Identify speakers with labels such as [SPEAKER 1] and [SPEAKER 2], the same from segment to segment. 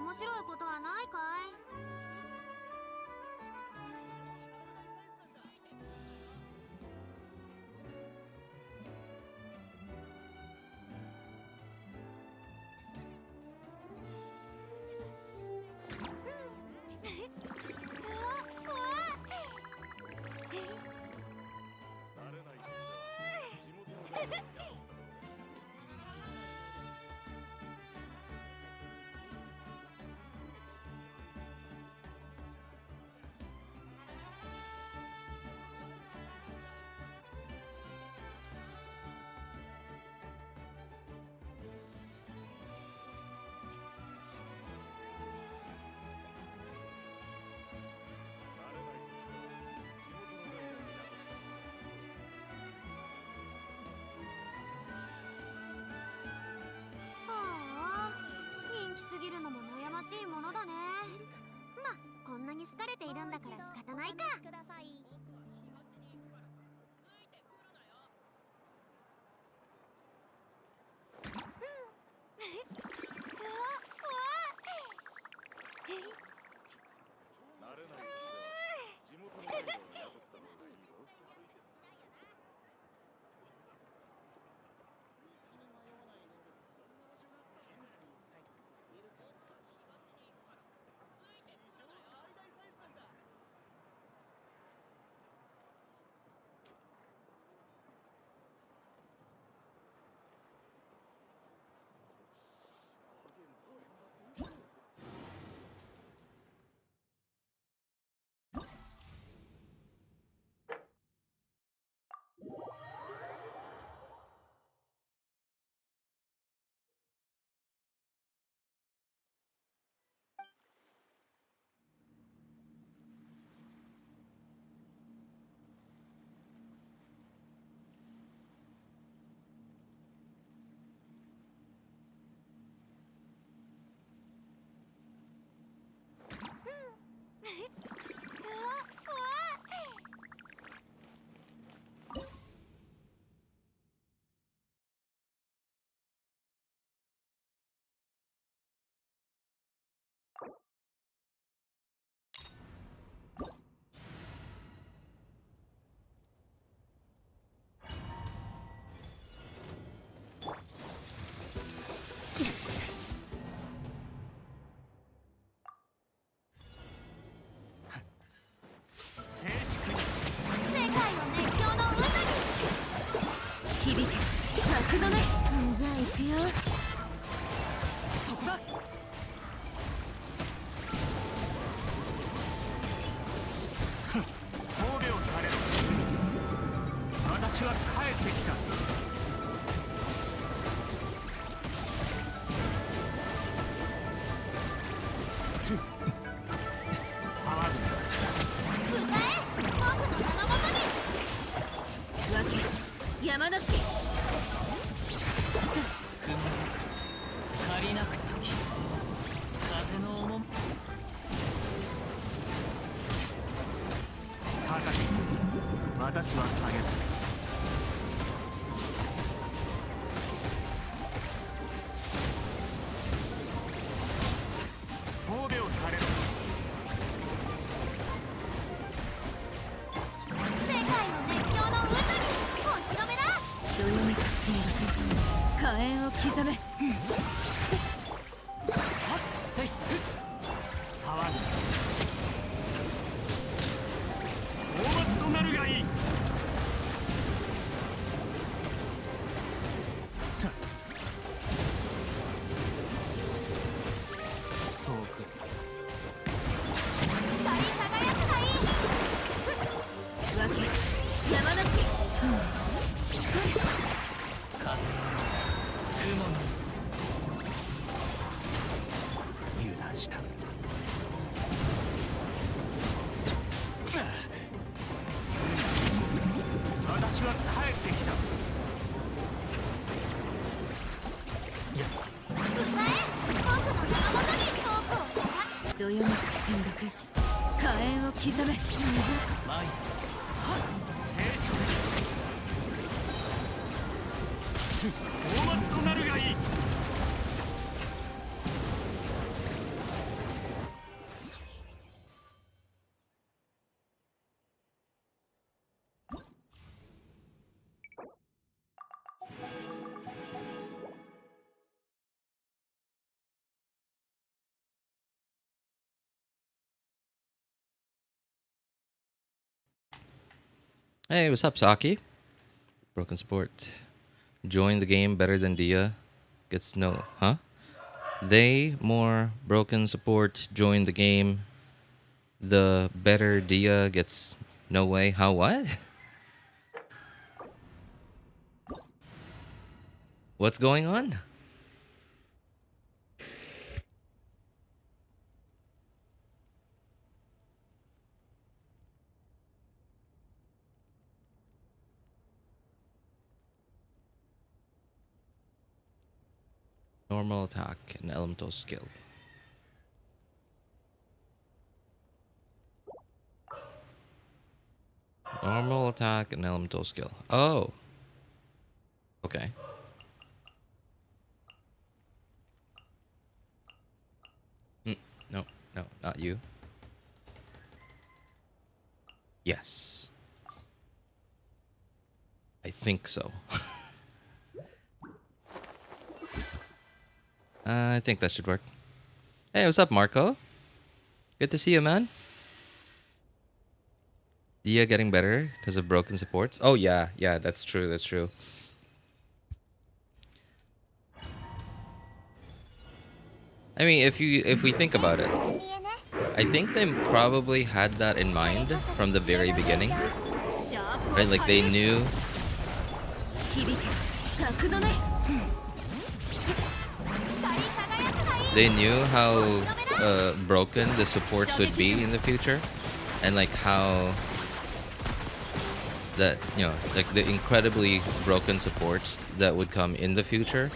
[SPEAKER 1] 面白いことはないかい？すぎるのも悩ましいものだね。まあこんなに好かれているんだから仕方ないか。じゃあ行くよ。そこだ。神戸を垂れろ。私は帰ってきた。騒ぐな。歌え、僕の名のもとに。わけ山の地。借りなく時風の重み高き私は下げず神戸を垂れろ。世界の熱狂の渦にお披露目だ。どよめく神学火炎を刻め。騒ぐ。討伐となるがいい。そうく光り輝くがいい。わけ山の地。風雲の油断した。私は帰ってきた。いや歌え、僕の名のもとにトークをした。どよめく神学火炎を刻め。前聖書討伐となるがいい。
[SPEAKER 2] Hey, what's up, Saki? Broken support. Join the game better than Dia. Gets no, huh? They more broken support join the game. The better Dia gets no way. How what? What's going on? Normal attack and elemental skill. Normal attack and elemental skill. Oh. Okay. No, no, not you. Yes. I think so. I think that should work. Hey, what's up, Marco? Good to see you, man. Dia getting better because of broken supports. Oh yeah, yeah, that's true. That's true. I mean, if we think about it, I think they probably had that in mind from the very beginning, right? Like they knew. They knew how broken the supports would be in the future, and like how that, you know, like the incredibly broken supports that would come in the future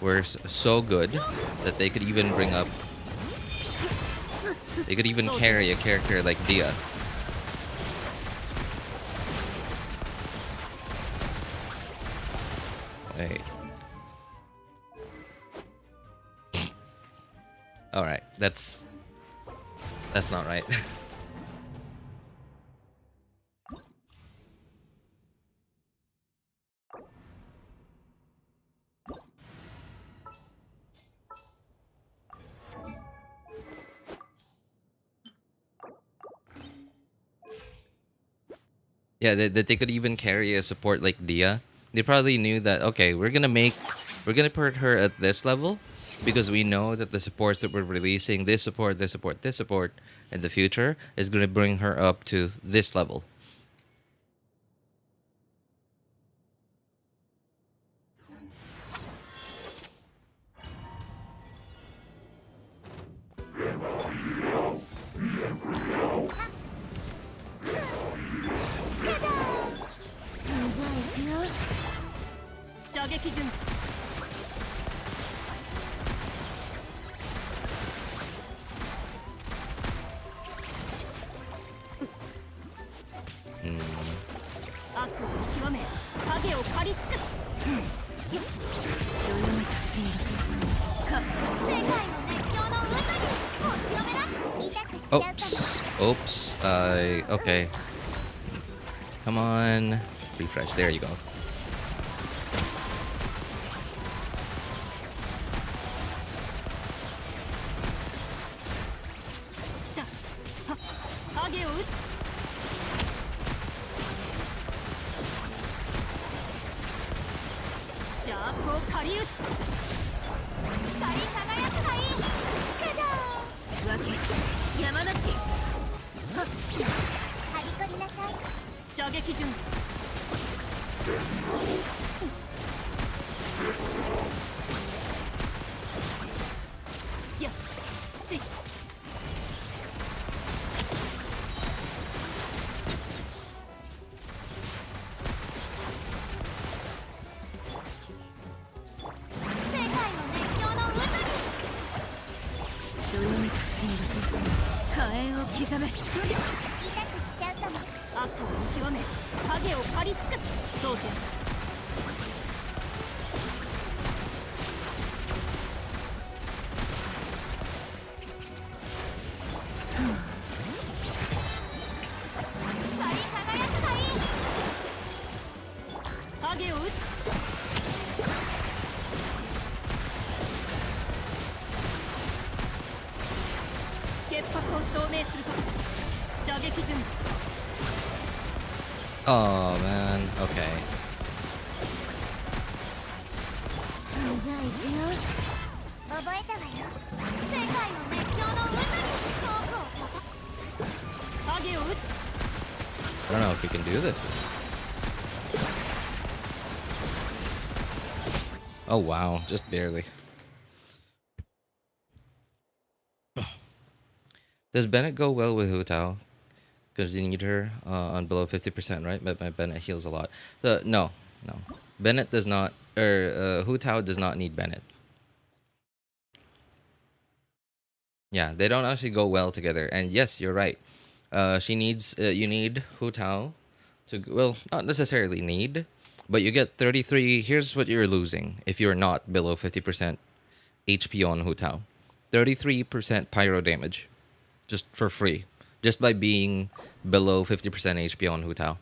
[SPEAKER 2] were so good that they could even bring up, they could even carry a character like Dia. Wait. All right, that's not right. Yeah, that they could even carry a support like Dia. They probably knew that, okay, we're gonna put her at this level because we know that the supports that we're releasing, this support, this support, this support in the future is gonna bring her up to this level. Oops. Oops. Okay. Come on. Refresh. There you go. Oh man, okay.
[SPEAKER 1] じゃあ行くよ。覚えたわよ。世界の熱狂の渦に遠くを影を打つ。
[SPEAKER 2] I don't know if we can do this. Oh wow, just barely. Does Bennett go well with Hutao? Because you need her on below 50%, right? But my Bennett heals a lot. No. Bennett does not, or Hutao does not need Bennett. Yeah, they don't actually go well together. And yes, you're right. She needs, you need Hutao to, well, not necessarily need, but you get 33. Here's what you're losing if you're not below 50% HP on Hutao. 33% pyro damage. Just for free. Just by being below 50% HP on Hutao.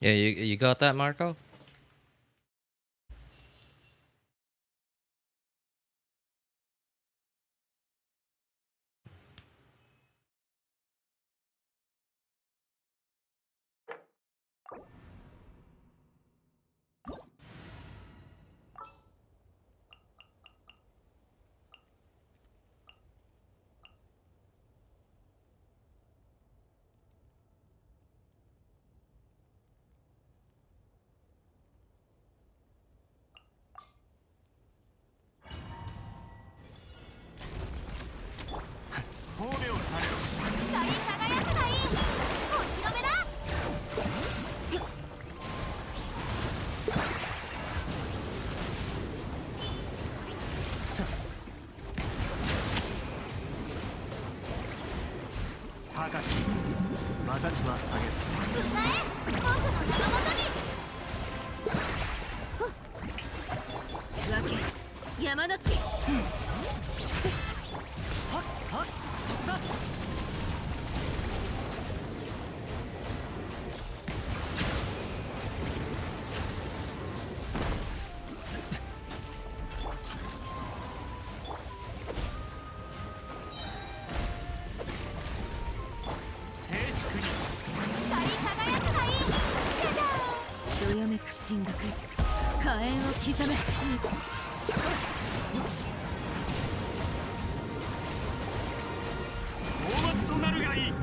[SPEAKER 2] Yeah, you got that, Marco?
[SPEAKER 1] 進学火炎を刻め
[SPEAKER 3] 大松となるがいい。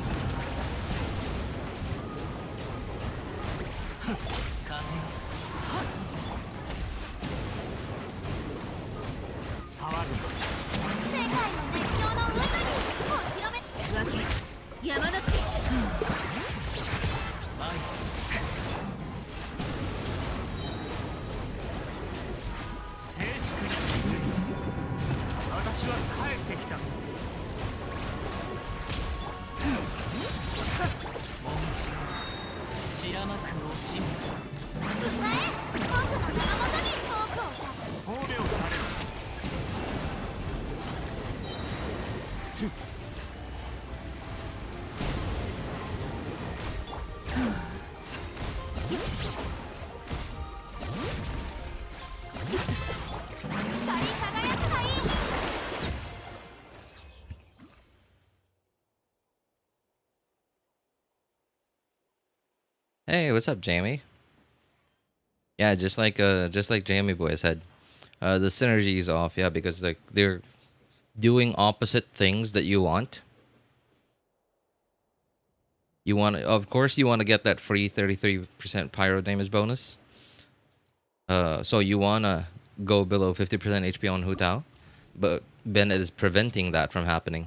[SPEAKER 3] 風騒ぐ。
[SPEAKER 1] 世界の熱狂の渦にお披露目わけ山の地
[SPEAKER 3] 静粛に。私は帰ってきた。もみち散らまく惜しみ。
[SPEAKER 1] 歌え僕の名のもとにトークを
[SPEAKER 3] 褒美をされる。
[SPEAKER 1] 光り輝くがいい
[SPEAKER 2] Hey, what's up, Jamie? Yeah, just like Jamie Boy said, the synergy is off. Yeah, because like they're doing opposite things that you want. You want, of course, you want to get that free 33% pyro damage bonus. So you wanna go below 50% HP on Hutao, but Bennett is preventing that from happening.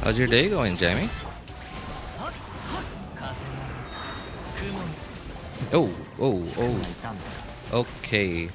[SPEAKER 2] How's your day going, Jamie? Oh, oh, oh. Okay.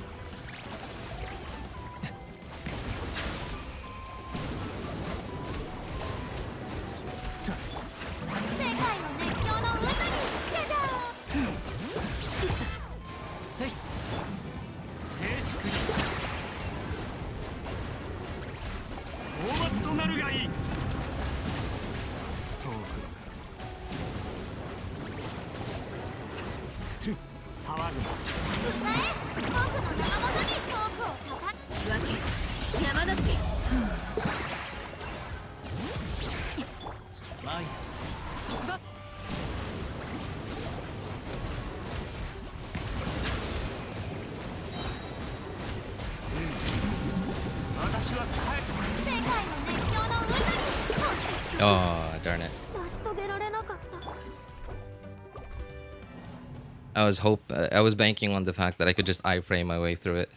[SPEAKER 2] Oh, darn it. I was banking on the fact that I could just iframe my way through it.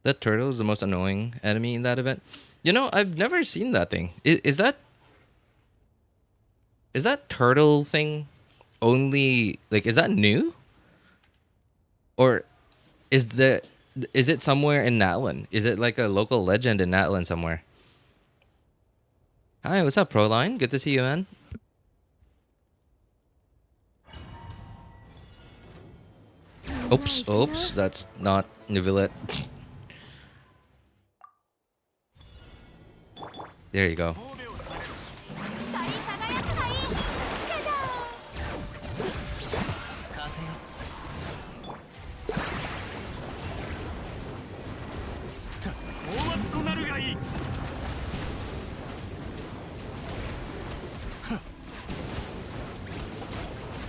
[SPEAKER 2] That turtle is the most annoying enemy in that event. You know, I've never seen that thing. Is that turtle thing only like, is that new? Or is it somewhere in Natlan? Is it like a local legend in Natlan somewhere? Hi, what's up, Proline? Good to see you, man. Oops, that's not Nivelette. There you go.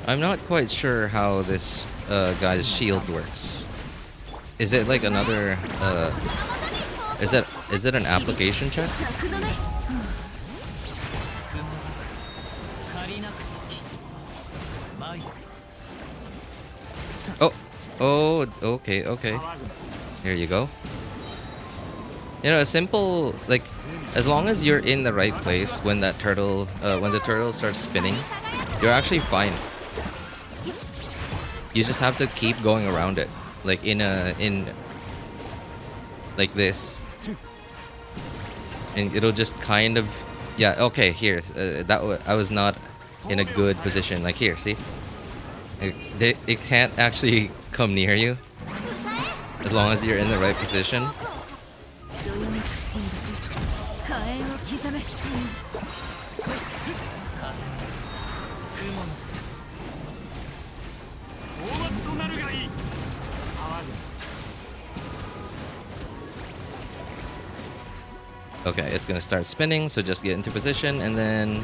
[SPEAKER 2] I'm not quite sure how this guy's shield works. Is it like another is it an application check? Oh, okay. Here you go. You know, a simple like, as long as you're in the right place when that turtle, when the turtle starts spinning, you're actually fine. You just have to keep going around it, like in like this, and it'll just kind of, yeah. Okay, here, I was not in a good position. Like here, see, it can't actually come near you as long as you're in the right position. Okay, it's gonna start spinning, so just get into position, and then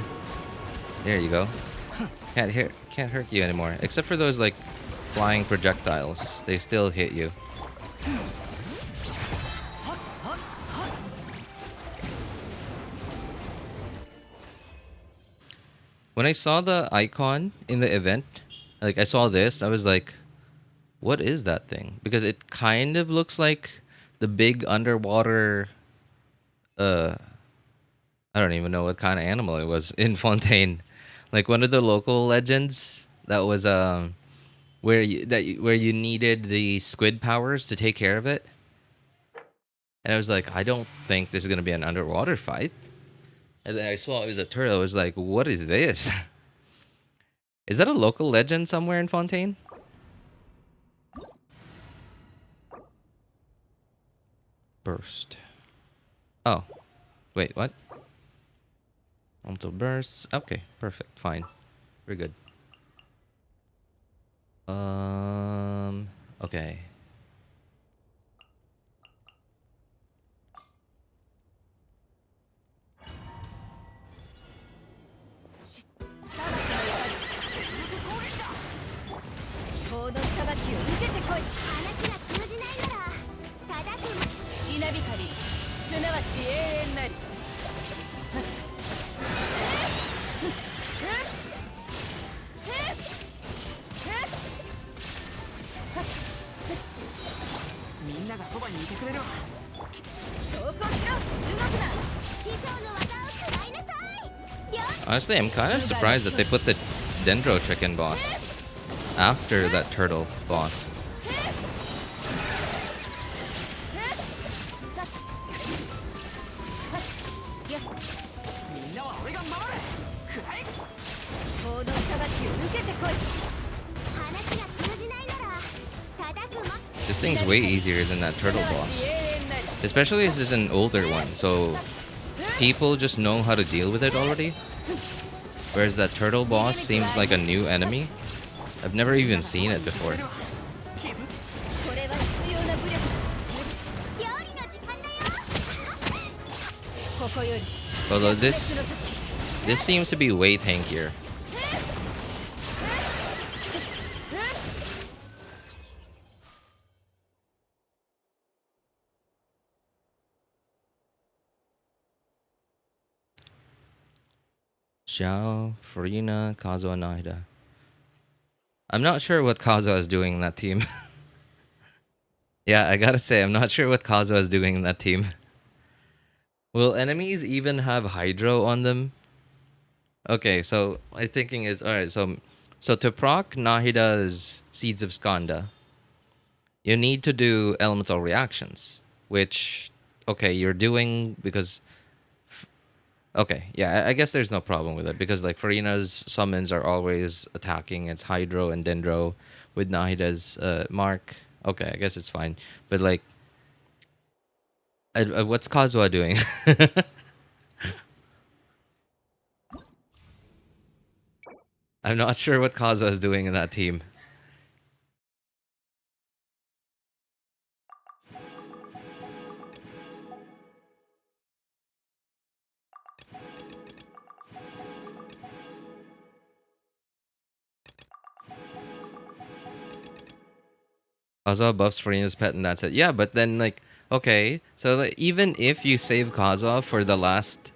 [SPEAKER 2] there you go. Can't hurt you anymore, except for those like flying projectiles. They still hit you. When I saw the icon in the event, like I saw this, I was like, what is that thing? Because it kind of looks like the big underwater, I don't even know what kind of animal it was in Fontaine. Like one of the local legends that was where you needed the squid powers to take care of it. And I was like, I don't think this is gonna be an underwater fight. And then I saw it was a turtle. I was like, what is this? Is that a local legend somewhere in Fontaine? Burst. Oh. Wait, what? Multiple bursts. Okay, perfect. Fine. We're good. Okay. Honestly, I'm kind of surprised that they put the Dendro chicken boss after that turtle boss. This thing's way easier than that turtle boss. Especially as this is an older one, so people just know how to deal with it already. Whereas that turtle boss seems like a new enemy. I've never even seen it before. Although this seems to be way tankier. Xiao, Farina, Kazuha, Nahida. I'm not sure what Kazuha is doing in that team. Yeah, I gotta say, I'm not sure what Kazuha is doing in that team. Will enemies even have Hydro on them? Okay, so my thinking is, alright, so to proc Nahida's Seeds of Skanda, you need to do elemental reactions, which, okay, you're doing because... Okay, yeah, I guess there's no problem with it because like Farina's summons are always attacking. It's Hydro and Dendro with Nahida's mark. Okay, I guess it's fine. But like, what's Kazuha doing? I'm not sure what Kazuha is doing in that team. Kazuha buffs Farina's pet and that's it. Yeah, but then like, okay, so like, even if you save Kazuha for the last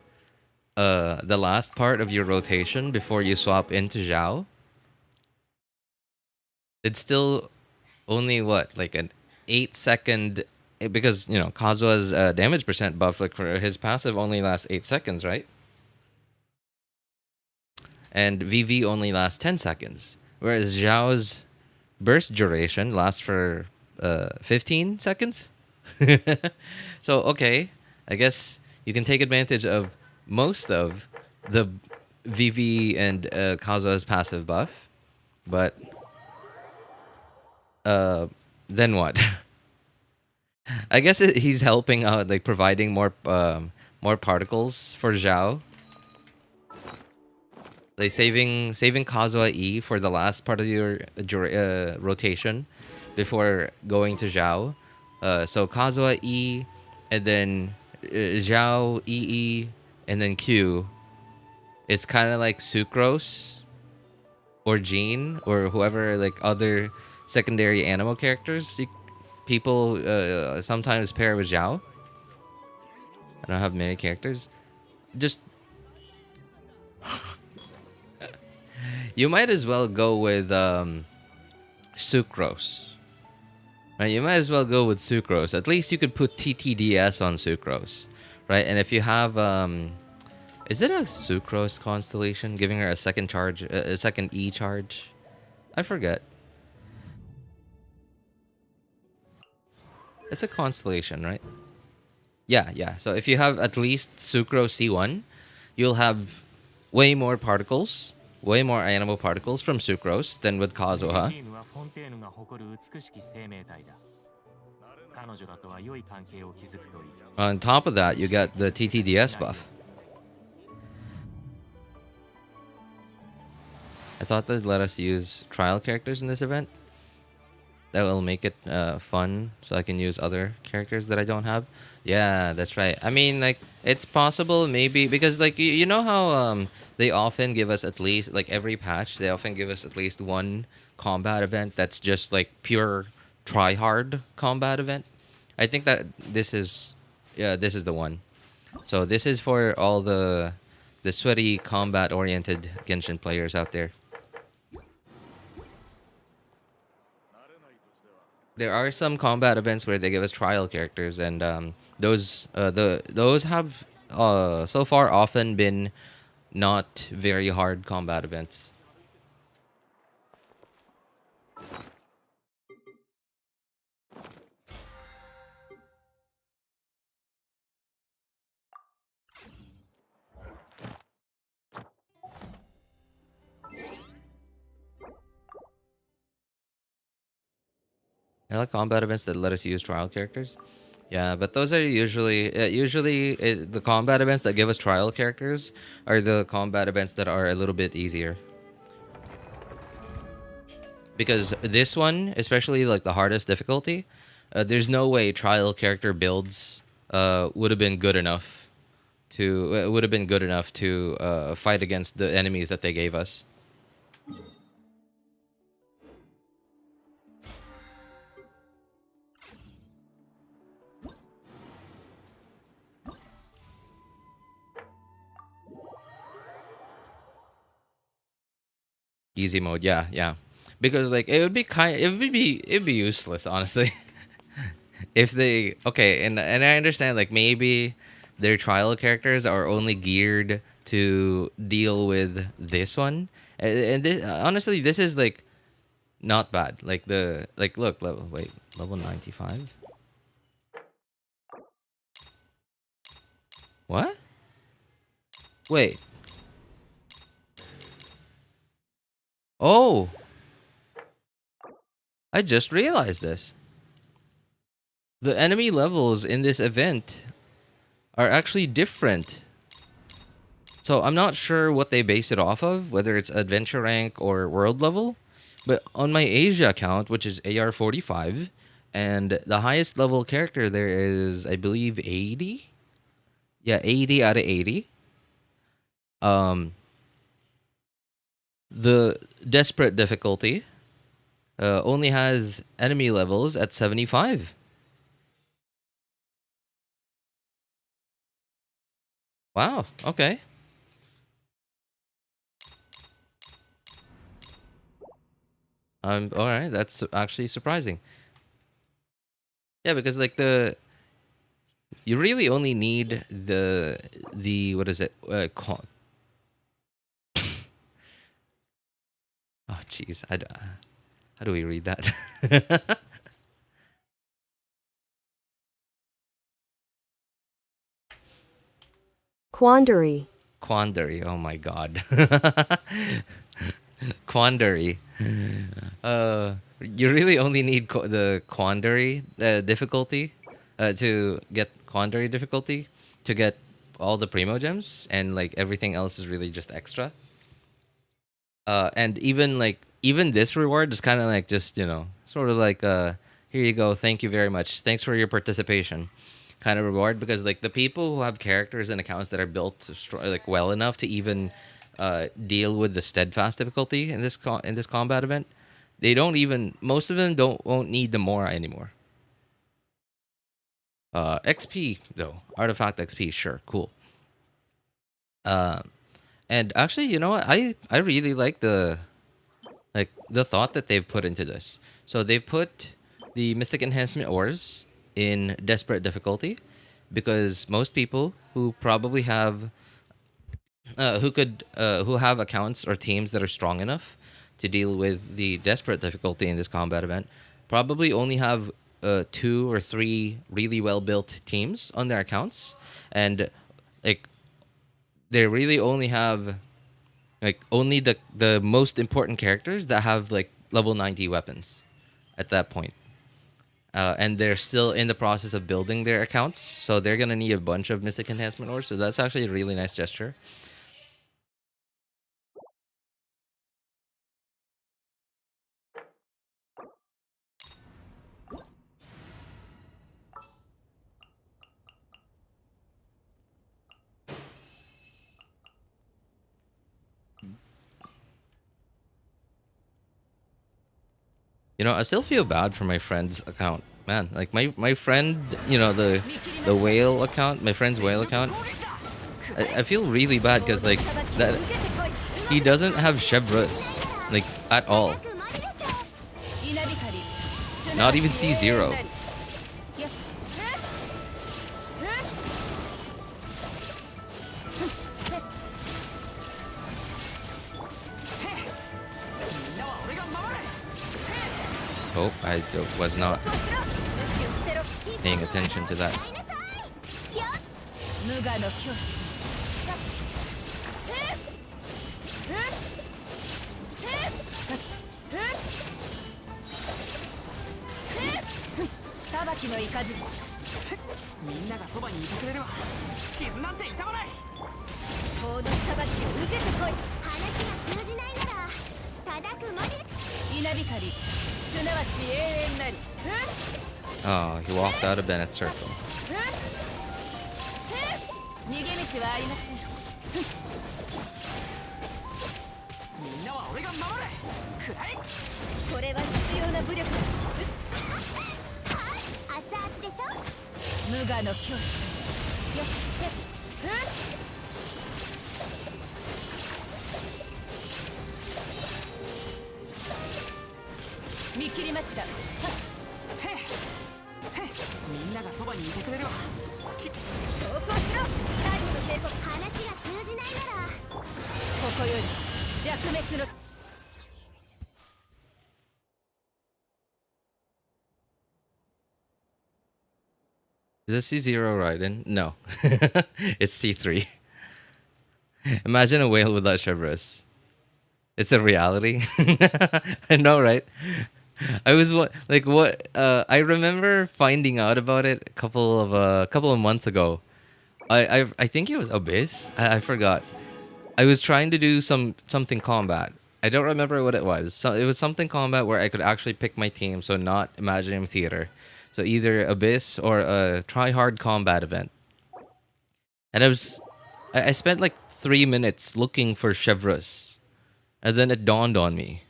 [SPEAKER 2] part of your rotation before you swap into Zhao, it's still only what, like an 8-second because you know Kazua's damage percent buff, like for his passive only lasts 8 seconds, right? And VV only lasts 10 seconds, whereas Zhao's burst duration lasts for 15 seconds. So okay, I guess you can take advantage of most of the VV and Kazua's passive buff, but then what? I guess he's helping out, like providing more particles for Zhao, like saving Kazuha E for the last part of your rotation before going to Zhao. So Kazuha E, and then Zhao EE, and then Q. It's kind of like Sucrose or Jean or whoever, like other secondary animal characters people sometimes pair with Zhao. I don't have many characters. Just you might as well go with Sucrose. Right? You might as well go with Sucrose. At least you could put TTDS on Sucrose, right? And if you have is it a Sucrose constellation giving her a second charge, a second E charge? I forget. It's a constellation, right? Yeah, yeah. So if you have at least Sucrose C1, you'll have way more particles, way more animal particles from Sucrose than with Kazuha.
[SPEAKER 3] チームはフォンテーヌが誇る美しき生命体だ。彼女らとは良い関係を築くといい。
[SPEAKER 2] On top of that, you get the TTDS buff. I thought they'd let us use trial characters in this event. That will make it fun, so I can use other characters that I don't have. Yeah, that's right. I mean, like, it's possible maybe because, like, you know how they often give us at least, like, every patch they often give us at least one combat event that's just like pure try hard combat event. I think that this is the one. So this is for all the sweaty combat oriented Genshin players out there. There are some combat events where they give us trial characters, and those have so far often been not very hard combat events. I like combat events that let us use trial characters. Yeah, but those are usually the combat events that give us trial characters are the combat events that are a little bit easier. Because this one, especially like the hardest difficulty, there's no way trial character builds would have been good enough to fight against the enemies that they gave us. Easy mode, yeah, yeah. Because like it'd be useless, honestly. If they and I understand like maybe their trial characters are only geared to deal with this one. And this, honestly, this is like not bad. Like look, level 95. What? Wait. Oh, I just realized this. The enemy levels in this event are actually different. So I'm not sure what they base it off of, whether it's adventure rank or world level. But on my Asia account, which is AR45, and the highest level character there is, I believe, 80? Yeah, 80 out of 80. The desperate difficulty only has enemy levels at 75. Wow, okay. All right, that's actually surprising. Yeah, because like you really only need the what is it? Oh jeez, how do we read that?
[SPEAKER 4] Quandary.
[SPEAKER 2] Quandary. Oh my god. Quandary. You really only need the quandary difficulty to get quandary difficulty to get all the Primogems, and like everything else is really just extra. And even this reward is kind of like just sort of like here you go, thank you very much, thanks for your participation kind of reward, because like the people who have characters and accounts that are built like well enough to even deal with the steadfast difficulty in this combat event, they don't even, most of them won't need the Mora anymore. XP though, artifact XP, sure, cool. And actually, you know what? I really like the thought that they've put into this. So they've put the Mystic Enhancement Ores in Desperate difficulty, because most people who probably have who have accounts or teams that are strong enough to deal with the Desperate difficulty in this combat event probably only have 2 or 3 really well built teams on their accounts, and like they really only have like only the most important characters that have like level 90 weapons at that point. And they're still in the process of building their accounts, so they're gonna need a bunch of Mystic Enhancement Ores. So that's actually a really nice gesture. You know, I still feel bad for my friend's account, man. Like my friend, the whale account, my friend's whale account. I feel really bad because like that he doesn't have Chevrus like at all. Not even C0. Oh, I was not paying attention to that. Oh, he walked out of Bennett's circle. Is it C0 Raiden? No. It's C3. Imagine a whale without Chevrus. It's a reality. I know, right? I was I remember finding out about it a couple of months ago. I think it was Abyss. I forgot. I was trying to do something combat. I don't remember what it was. So it was something combat where I could actually pick my team, so not Imaginarium Theater. So either Abyss or a try hard combat event. And I spent like 3 minutes looking for Chevrus. And then it dawned on me.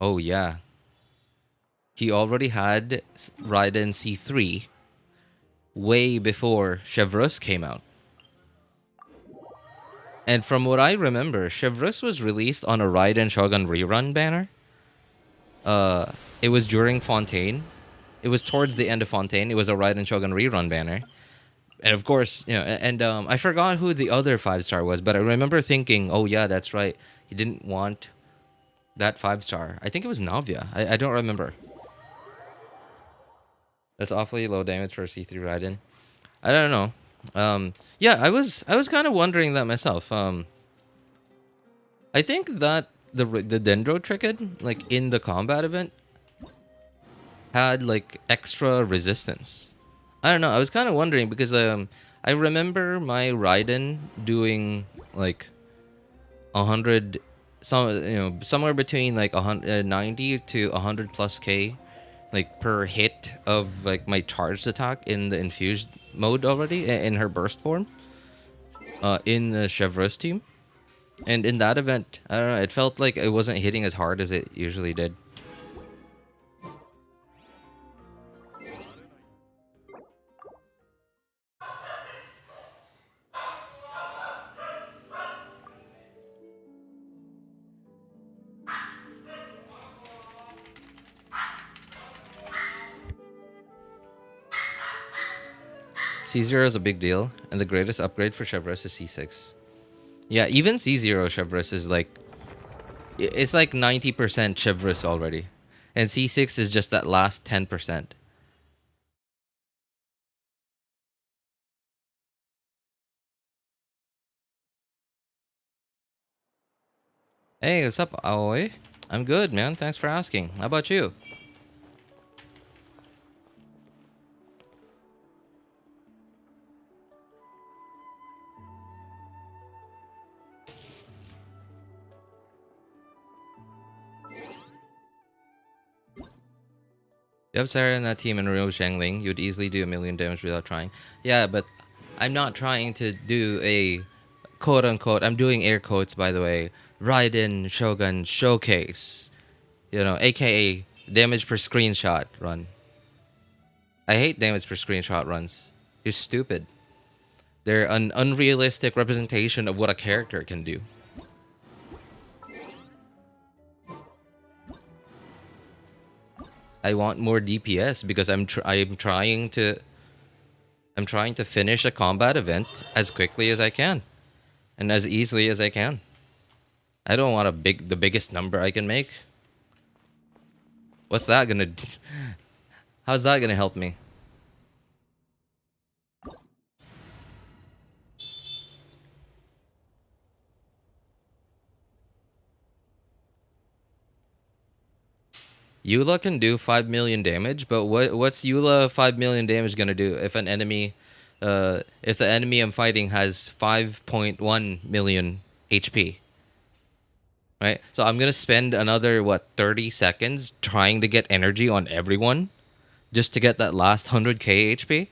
[SPEAKER 2] Oh yeah. He already had Raiden C3 way before Chevrus came out. And from what I remember, Chevrus was released on a Raiden Shogun rerun banner. It was during Fontaine. It was towards the end of Fontaine. It was a Raiden Shogun rerun banner. And of course, I forgot who the other 5-star was, but I remember thinking, oh yeah, that's right. He didn't want that 5-star. I think it was Navia. I don't remember. That's awfully low damage for a C3 Raiden. I don't know. Yeah, I was kind of wondering that myself. I think that the Dendro Tricked, like in the combat event, had like extra resistance. I don't know. I was kind of wondering because I remember my Raiden doing like 100, somewhere between like 90 to 100 plus K, like per hit of like my charged attack in the infused mode already in her burst form, in the Chevreuse team, and in that event, I don't know. It felt like it wasn't hitting as hard as it usually did. C0 is a big deal, and the greatest upgrade for Chevreuse is C6. Yeah, even C0 Chevreuse is like... It's like 90% Chevreuse already. And C6 is just that last 10%. Hey, what's up, Aoi? I'm good, man. Thanks for asking. How about you? You have Sarah in that team and Ryo Shangling, you'd easily do 1,000,000 damage without trying. Yeah, but I'm not trying to do a quote-unquote, I'm doing air quotes by the way, Raiden Shogun showcase. AKA damage per screenshot run. I hate damage per screenshot runs. You're stupid. They're an unrealistic representation of what a character can do. I want more DPS because I'm trying to finish a combat event as quickly as I can and as easily as I can. I don't want the biggest number I can make. What's that gonna do? How's that gonna help me? Eula can do 5,000,000 damage, but what's Eula 5,000,000 damage gonna do if an enemy, if the enemy I'm fighting has 5.1 million HP? Right? So I'm gonna spend another 30 seconds trying to get energy on everyone just to get that last 100k HP?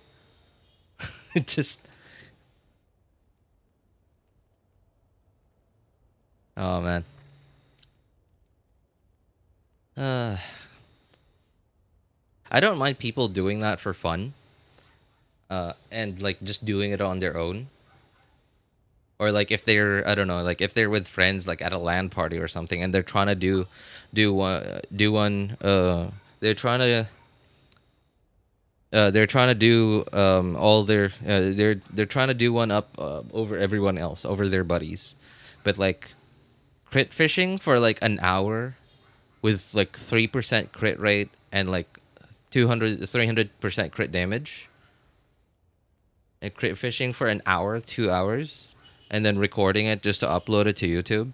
[SPEAKER 2] It just... Oh man. I don't mind people doing that for fun. And like just doing it on their own. Or like if they're, I don't know, like if they're with friends like at a LAN party or something and they're trying to do one they're trying to do all their they're trying to do one up over everyone else, over their buddies. But like crit fishing for like an hour with like 3% crit rate and like 300% crit damage. And crit fishing for an hour, 2 hours, and then recording it just to upload it to YouTube.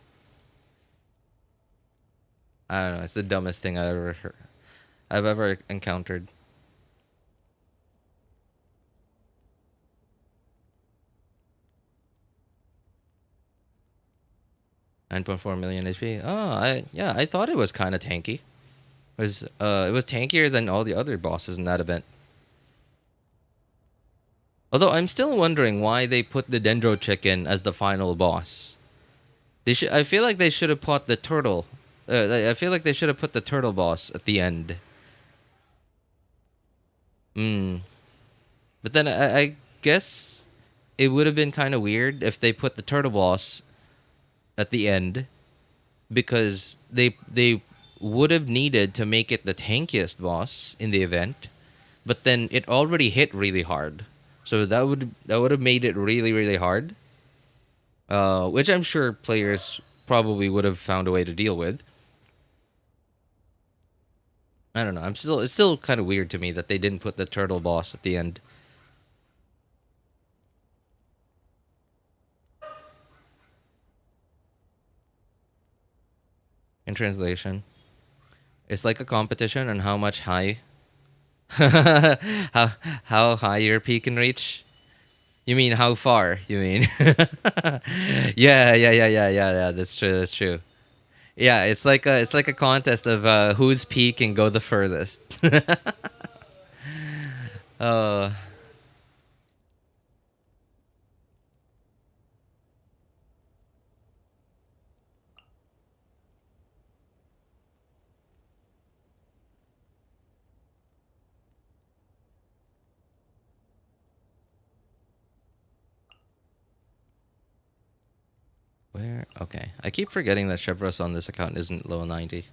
[SPEAKER 2] I don't know, it's the dumbest thing I've ever encountered. $9.4 million HP. Oh, I thought it was kind of tanky. It was tankier than all the other bosses in that event. Although I'm still wondering why they put the Dendro Chicken as the final boss. I feel like they should have put the turtle. I feel like they should have put the turtle boss at the end. But then I guess it would have been kind of weird if they put the turtle boss at the end, because they would have needed to make it the tankiest boss in the event, but then it already hit really hard. So that would have made it really really hard. Which I'm sure players probably would have found a way to deal with. I don't know. It's still kind of weird to me that they didn't put the turtle boss at the end. In translation, it's like a competition on how much high, how high your peak can reach. You mean how far? You mean? Yeah. That's true. That's true. Yeah, it's like a contest of whose peak can go the furthest. uh, where? Okay, I keep forgetting that Chevros on this account isn't level 90.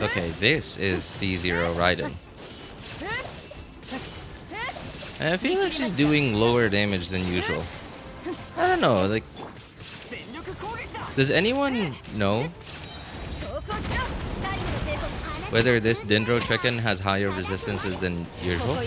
[SPEAKER 2] Okay, this is C0 Raiden. I feel like she's doing lower damage than usual. I don't know, like... Does anyone know whether this Dendro Chicken has higher resistances than usual?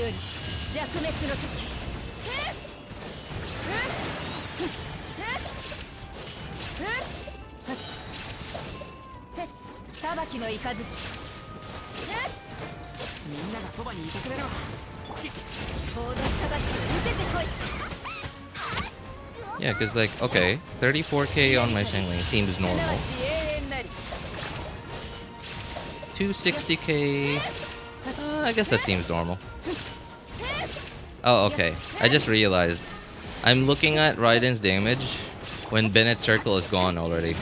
[SPEAKER 2] Yeah, because like, okay, 34k on my Xiangling seems normal. 260k, I guess that seems normal. Oh, okay, I just realized. I'm looking at Raiden's damage when Bennett's circle is gone already.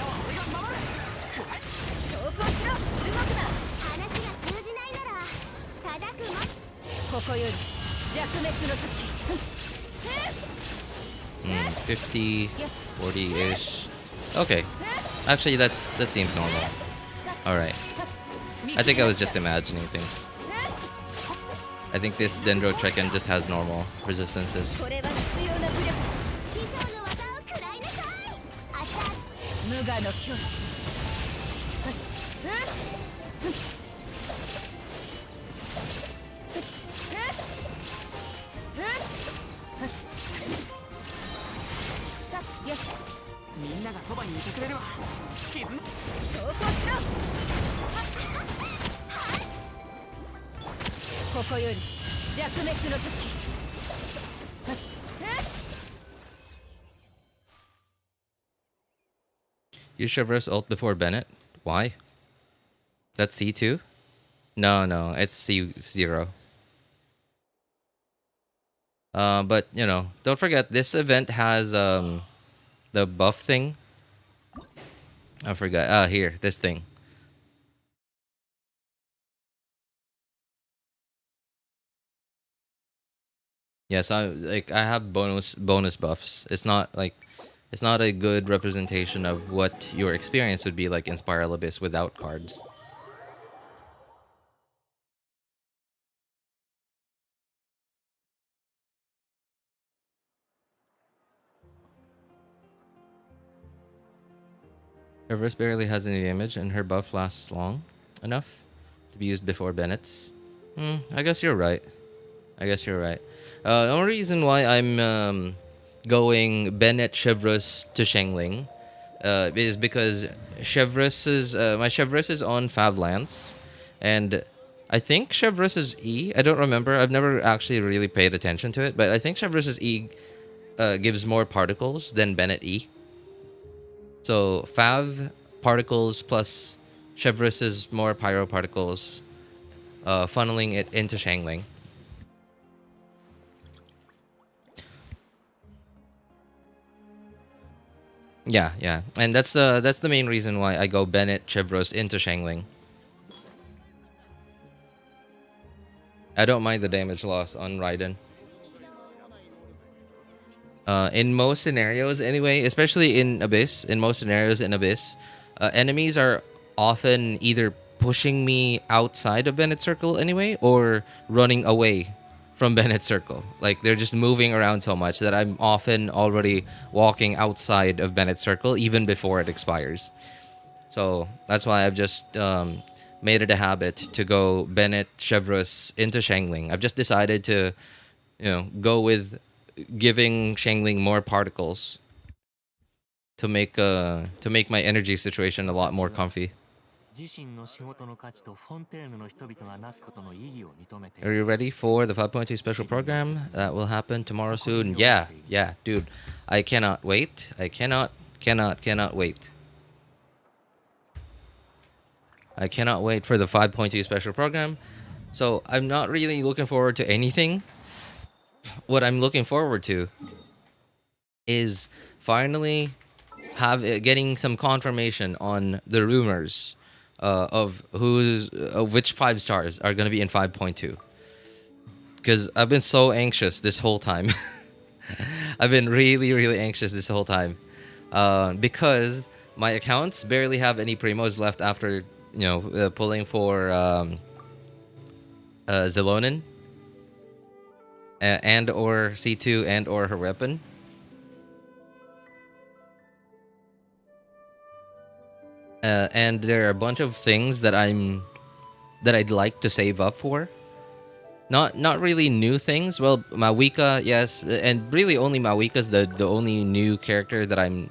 [SPEAKER 2] Mm, 50, 40-ish. Okay. Actually, that seems normal. Alright. I think I was just imagining things. I think this Dendro Chicken just has normal resistances. You should reverse ult before Bennett. Why? That's C2? No, it's C0. But you know, don't forget this event has the buff thing. I forgot. Here, this thing. Yes, I have bonus buffs. It's not a good representation of what your experience would be like in Spiral Abyss without cards. Her verse barely has any damage, and her buff lasts long enough to be used before Bennett's. I guess you're right. The only reason why I'm going Bennett, Chevreuse to Xiangling is because Chevreuse's my Chevreuse is on Fav Lance, and I think Chevreuse's E. I don't remember. I've never actually really paid attention to it, but I think Chevreuse's E gives more particles than Bennett E. So Fav particles plus Chevreuse's more pyro particles, funneling it into Xiangling. Yeah, and that's the main reason why I go Bennett, Chevreuse into Xiangling. I don't mind the damage loss on Raiden. In most scenarios, anyway, especially in Abyss, enemies are often either pushing me outside of Bennett's Circle anyway, or running away from Bennett's Circle. Like, they're just moving around so much that I'm often already walking outside of Bennett's Circle even before it expires. So that's why I've just made it a habit to go Bennett, Chevreuse into Shangling. I've just decided to, go with giving Shangling more particles to make my energy situation a lot more comfy.
[SPEAKER 3] 自身の仕事の価値とフォンテーヌの人々がなすことの意義を認めて
[SPEAKER 2] Are you ready for the 5.2 special program that will happen tomorrow soon? Yeah, dude. I cannot wait. I cannot wait. I cannot wait for the 5.2 special program. So I'm not really looking forward to anything. What I'm looking forward to is finally getting some confirmation on the rumors of which 5 stars are going to be in 5.2. Because I've been so anxious this whole time. I've been really, really anxious this whole time. Because my accounts barely have any primos left after, pulling for Xilonen and or C2 and or her weapon. And there are a bunch of things that I'd like to save up for. Not really new things. Well, Mawika, yes, and really only Mawika's the only new character that I'm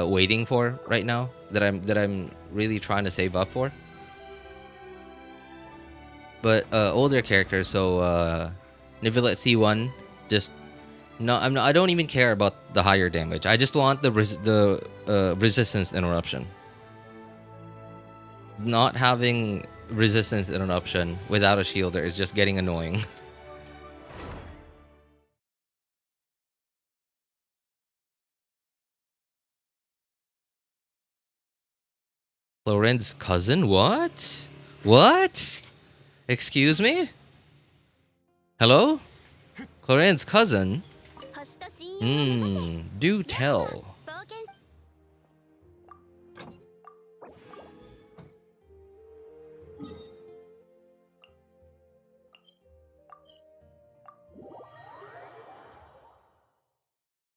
[SPEAKER 2] waiting for right now. That I'm really trying to save up for. But older characters, so Nivellet C1, just I don't even care about the higher damage. I just want the resistance interruption. Not having resistance interruption without a shielder is just getting annoying. Loren's cousin? What? What? Excuse me? Hello? Loren's cousin? Do tell.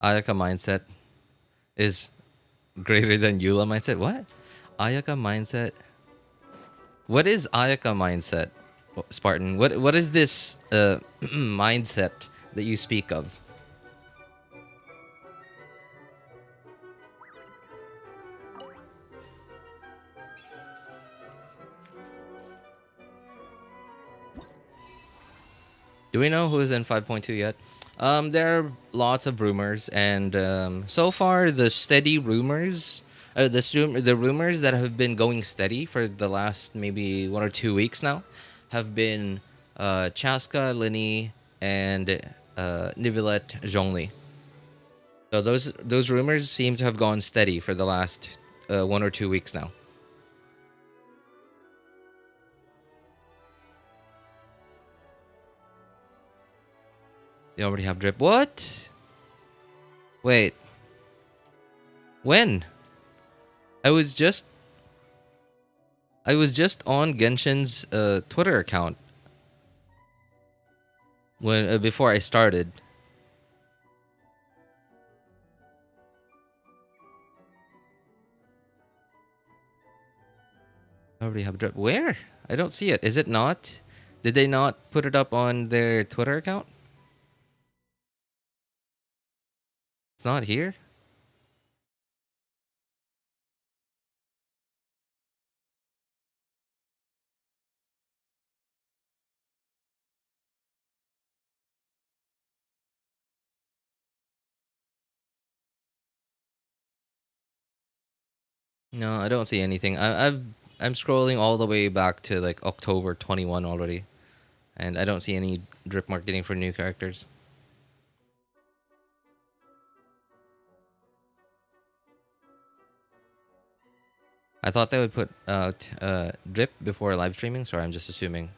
[SPEAKER 2] Ayaka mindset is greater than Eula mindset. What? Ayaka mindset. What is Ayaka mindset, Spartan? What is this mindset that you speak of? Do we know who is in 5.2 yet? There are lots of rumors, and so far the steady rumors, the rumors that have been going steady for the last maybe 1 or 2 weeks now, have been Chasca, Linny, and Nivellet Zhongli. So those rumors seem to have gone steady for the last 1 or 2 weeks now. They already have drip. What? Wait. When? I was just on Genshin's Twitter account when before I started. I already have drip. Where? I don't see it. Is it not? Did they not put it up on their Twitter account? It's not here? No, I don't see anything. I'm scrolling all the way back to like October 21 already, and I don't see any drip marketing for new characters. I thought they would put out drip before live streaming. Sorry, I'm just assuming.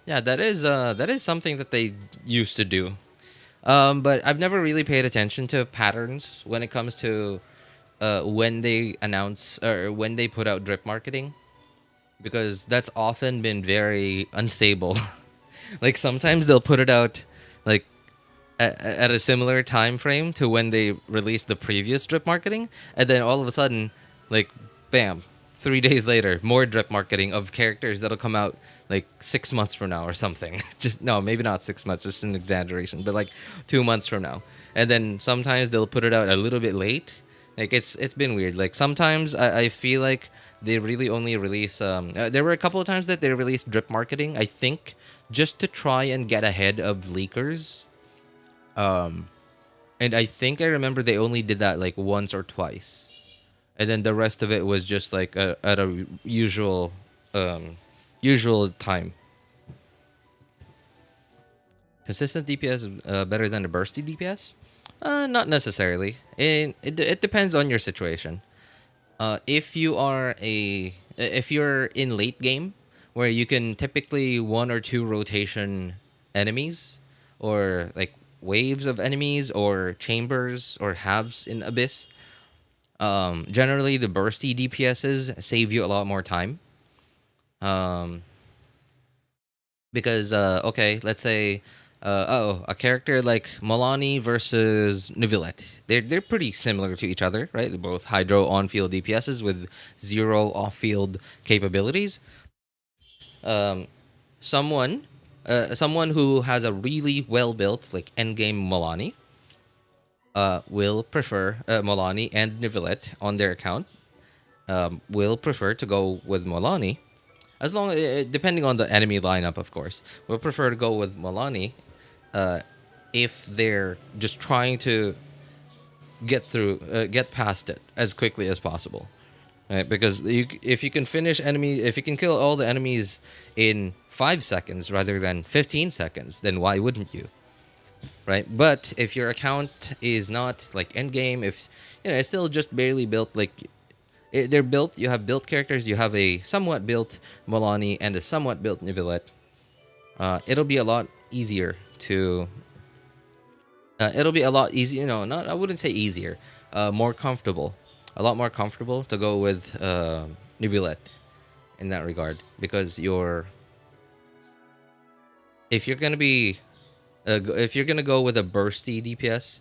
[SPEAKER 2] Yeah, that is something that they used to do. But I've never really paid attention to patterns when it comes to when they announce or when they put out drip marketing, because that's often been very unstable. Like sometimes they'll put it out like at a similar time frame to when they released the previous drip marketing, and then all of a sudden, like, bam, 3 days later, more drip marketing of characters that'll come out like 6 months from now or something. Just no, maybe not 6 months. It's an exaggeration, but like 2 months from now. And then sometimes they'll put it out a little bit late. Like it's been weird. Like sometimes I feel like they really only release. There were a couple of times that they released drip marketing. I think just to try and get ahead of leakers. And I think I remember they only did that like once or twice, and then the rest of it was just like at a usual time. Consistent DPS is better than a bursty DPS? Not necessarily. It depends on your situation. If you're in late game, where you can typically one or two rotation enemies, or like waves of enemies, or chambers, or halves in Abyss. Generally, the bursty DPSs save you a lot more time. Because okay, let's say a character like Milani versus Neuvillette. They're pretty similar to each other, right? They're both hydro on-field DPSs with zero off-field capabilities. Someone someone who has a really well-built like endgame Milani will prefer Milani, and Neuvillette on their account will prefer to go with Milani, as long depending on the enemy lineup, of course. Will prefer to go with Milani if they're just trying to get past it as quickly as possible, right? Because if you can kill all the enemies in 5 seconds rather than 15 seconds, then why wouldn't you? Right? But if your account is not like endgame, if it's still just barely built, like they're built, you have built characters, you have a somewhat built Milani and a somewhat built Neuvillette, it'll be a lot easier to it'll be a lot easier, not, I wouldn't say easier, more comfortable, a lot more comfortable to go with Neuvillette in that regard, because if you're gonna be if you're gonna go with a bursty DPS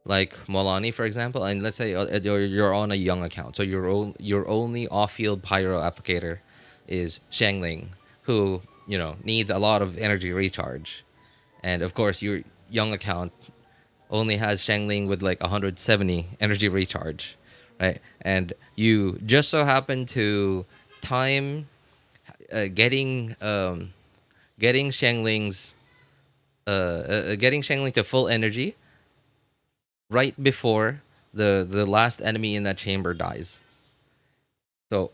[SPEAKER 2] like Milani, for example, and let's say you're on a young account, so your only off-field pyro applicator is Xiangling, who needs a lot of energy recharge, and of course your young account only has Xiangling with like 170 energy recharge, right? And you just so happen to time getting Xiangling's getting Xiangling to full energy right before the last enemy in that chamber dies. So,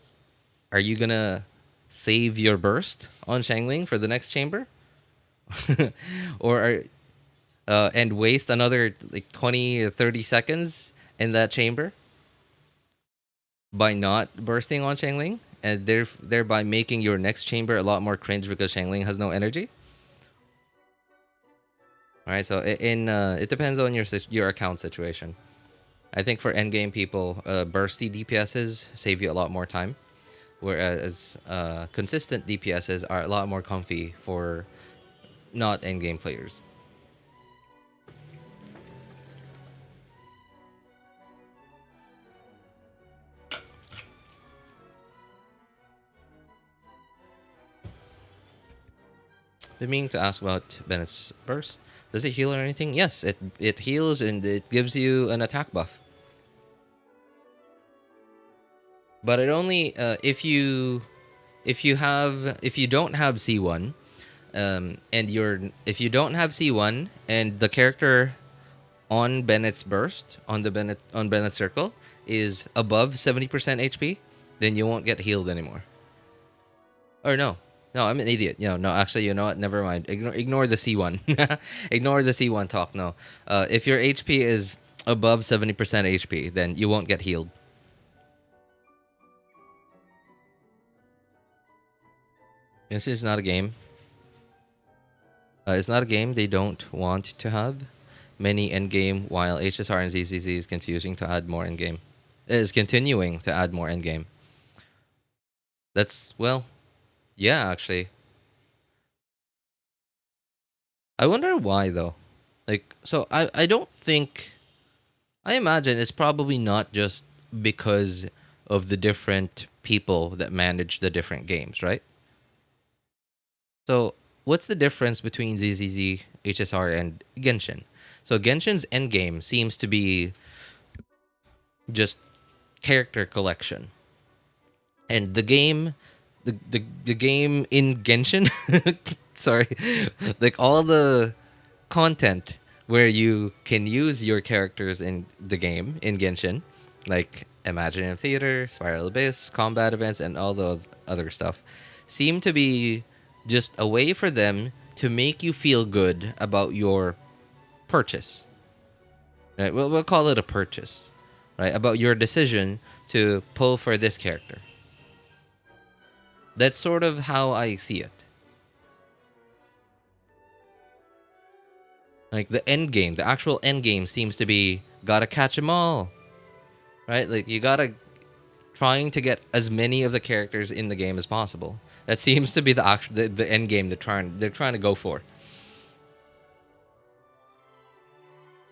[SPEAKER 2] are you gonna save your burst on Xiangling for the next chamber, or and waste another like 20 or 30 seconds in that chamber by not bursting on Xiangling, and thereby making your next chamber a lot more cringe because Xiangling has no energy? All right, so it depends on your account situation. I think for endgame people, bursty DPSs save you a lot more time, whereas consistent DPSs are a lot more comfy for not endgame players. Been meaning to ask about Bennett's burst. Does it heal or anything? Yes, it heals and it gives you an attack buff. But it only if you don't have C1, if you don't have C1 and the character on Bennett's burst on Bennett's circle is above 70% HP, then you won't get healed anymore. Or no, I'm an idiot. No, actually, you know what? Never mind. Ignore the C1. Ignore the C1 talk. No, if your HP is above 70% HP, then you won't get healed. This is not a game. It's not a game they don't want to have many endgame, while HSR and ZZZ is confusing to add more endgame. It is continuing to add more endgame. That's, well, yeah, actually. I wonder why, though. Like, so I don't think. I imagine it's probably not just because of the different people that manage the different games, right? So, what's the difference between ZZZ, HSR, and Genshin? So, Genshin's endgame seems to be just character collection. And the game in Genshin, sorry, like all the content where you can use your characters in the game in Genshin, like Imaginarium Theater, Spiral Abyss, combat events, and all those other stuff, seem to be just a way for them to make you feel good about your purchase. Right? We'll call it a purchase, right? About your decision to pull for this character. That's sort of how I see it. Like the end game, the actual end game seems to be gotta catch them all, right? Like you gotta trying to get as many of the characters in the game as possible. That seems to be the actual the end game they're trying to go for.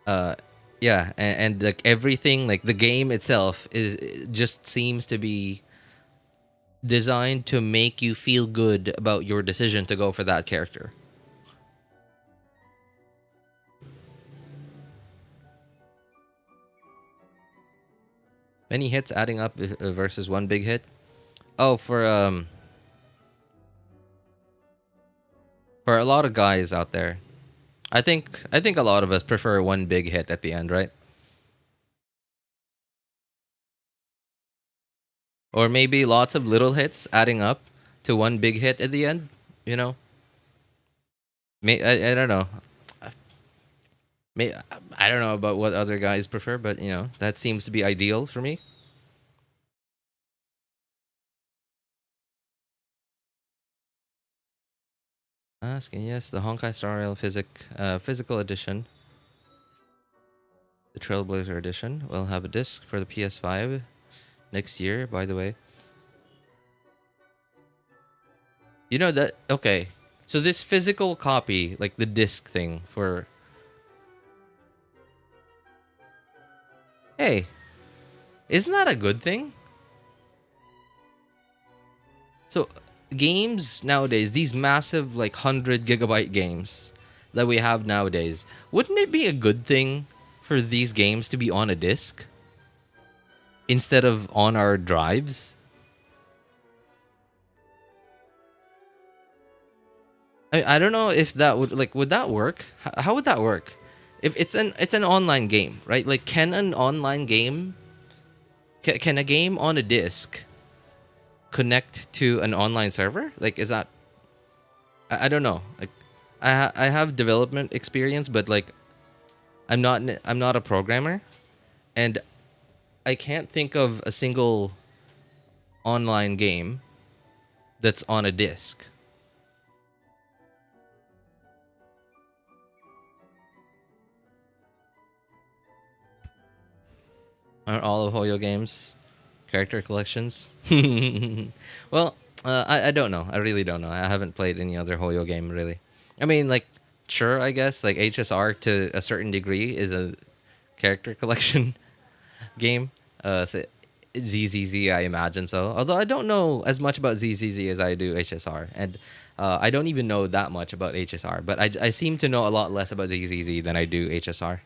[SPEAKER 2] Yeah, and like everything, like the game itself is just seems to be designed to make you feel good about your decision to go for that character. Many hits adding up versus one big hit. Oh, for a lot of guys out there, I think a lot of us prefer one big hit at the end, right? Or maybe lots of little hits adding up to one big hit at the end. You know, I don't know. May I don't know about what other guys prefer, but that seems to be ideal for me. Asking yes, the Honkai Star Rail physical edition, the Trailblazer edition, will have a disc for the PS5 next year. By the way, you know that okay. So this physical copy, like the disc thing for, hey, isn't that a good thing? So games nowadays, these massive like 100 GB games that we have nowadays, wouldn't it be a good thing for these games to be on a disc instead of on our drives? I don't know if that would that work? How would that work? If it's an online game, right? Like can an online game can a game on a disc connect to an online server? Like is that I don't know. Like I have development experience, but like I'm not a programmer, and I can't think of a single online game that's on a disc. Aren't all of Hoyo games character collections? Well, I don't know. I really don't know. I haven't played any other Hoyo game really. I mean, like, sure, I guess like HSR to a certain degree is a character collection game. So ZZZ, I imagine so. Although I don't know as much about ZZZ as I do HSR, and I don't even know that much about HSR. But I seem to know a lot less about ZZZ than I do HSR.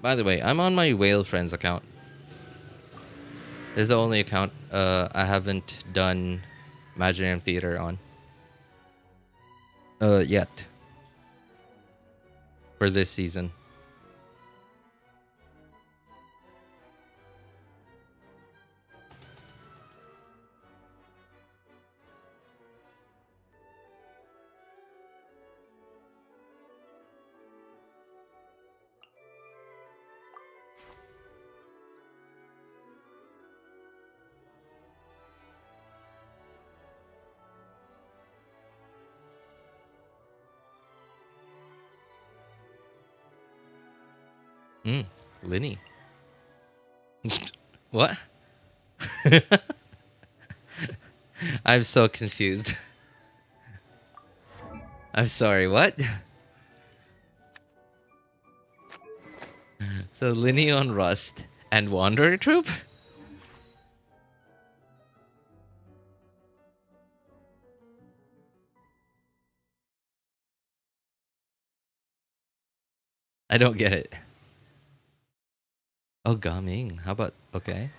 [SPEAKER 2] By the way, I'm on my Whale Friends account. This is the only account I haven't done Imaginarium Theater on. Yet. For this season. Linny. What? I'm so confused. I'm sorry, what? So Linny on Rust and Wanderer Troop? I don't get it. Oh, Gaming. How about... Okay.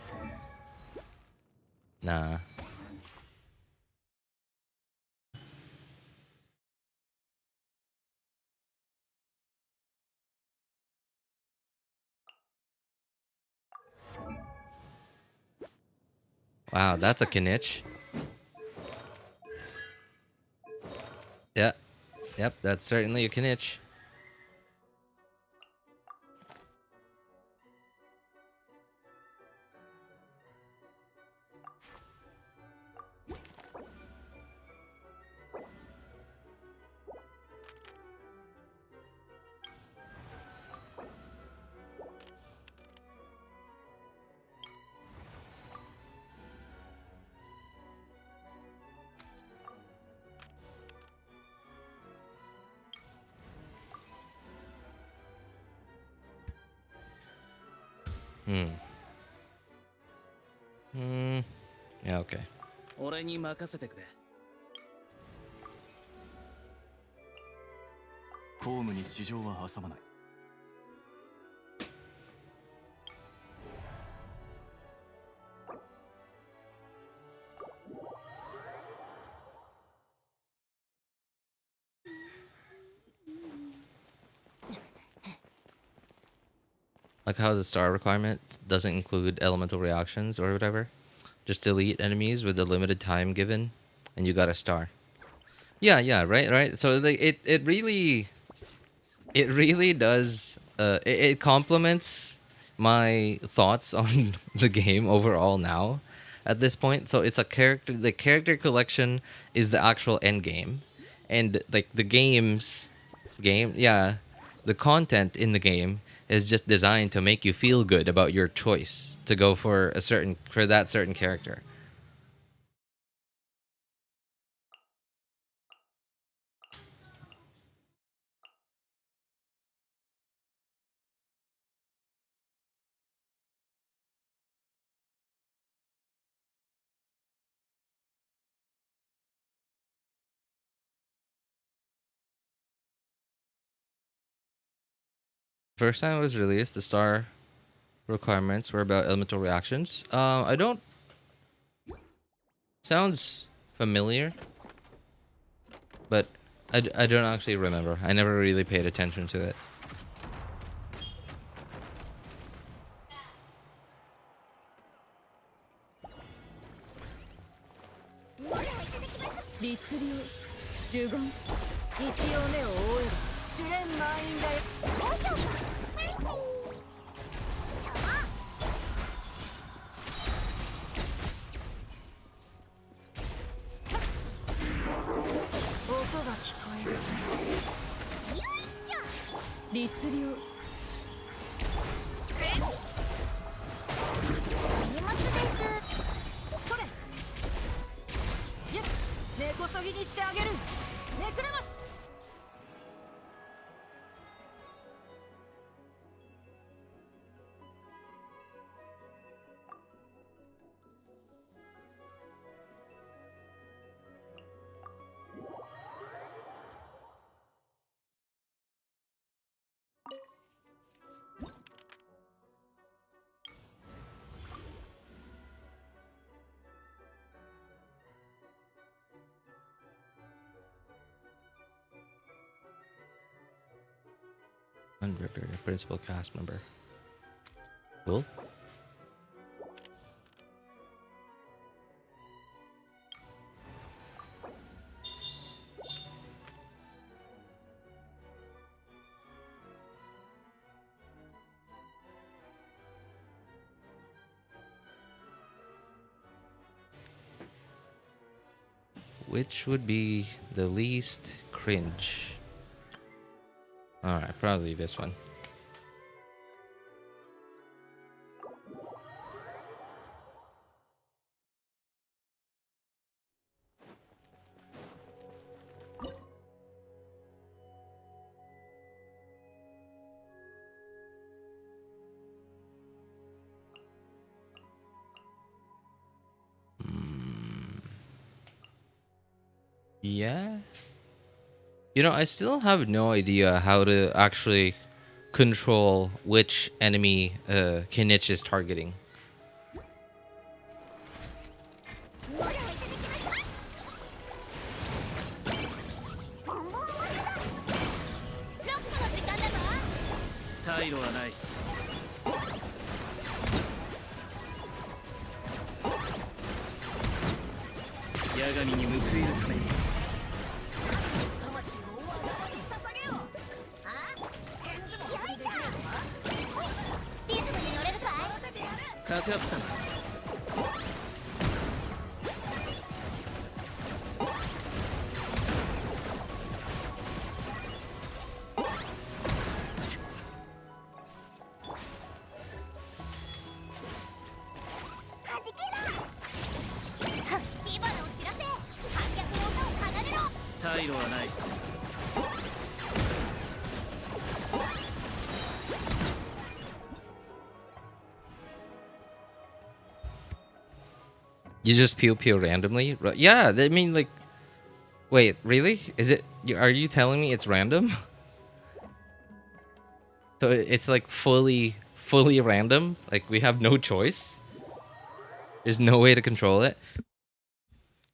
[SPEAKER 2] Nah. Wow, that's a Kinich. Yeah. Yep, that's certainly a Kinich. Yeah, okay.
[SPEAKER 4] 俺に任せてくれ。
[SPEAKER 3] 公務に私情は挟まない。
[SPEAKER 2] Like how the star requirement doesn't include elemental reactions or whatever. Just delete enemies with the limited time given, and you got a star. Yeah, yeah, right. So like, it really does. It complements my thoughts on the game overall now, at this point. So it's a character. The character collection is the actual end game, and like the the content in the game is just designed to make you feel good about your choice to go for that certain character. First time it was released, the star requirements were about elemental reactions. I don't... Sounds familiar, but I don't actually remember. I never really paid attention to it. Unrecord, principal cast member. Cool. Which would be the least cringe? Alright, probably this one. Yeah. You know, I still have no idea how to actually control which enemy Kinich is targeting. You just pew pew randomly? Yeah, I mean, like, wait, really? Is it? Are you telling me it's random? So it's like fully random? Like we have no choice? There's no way to control it?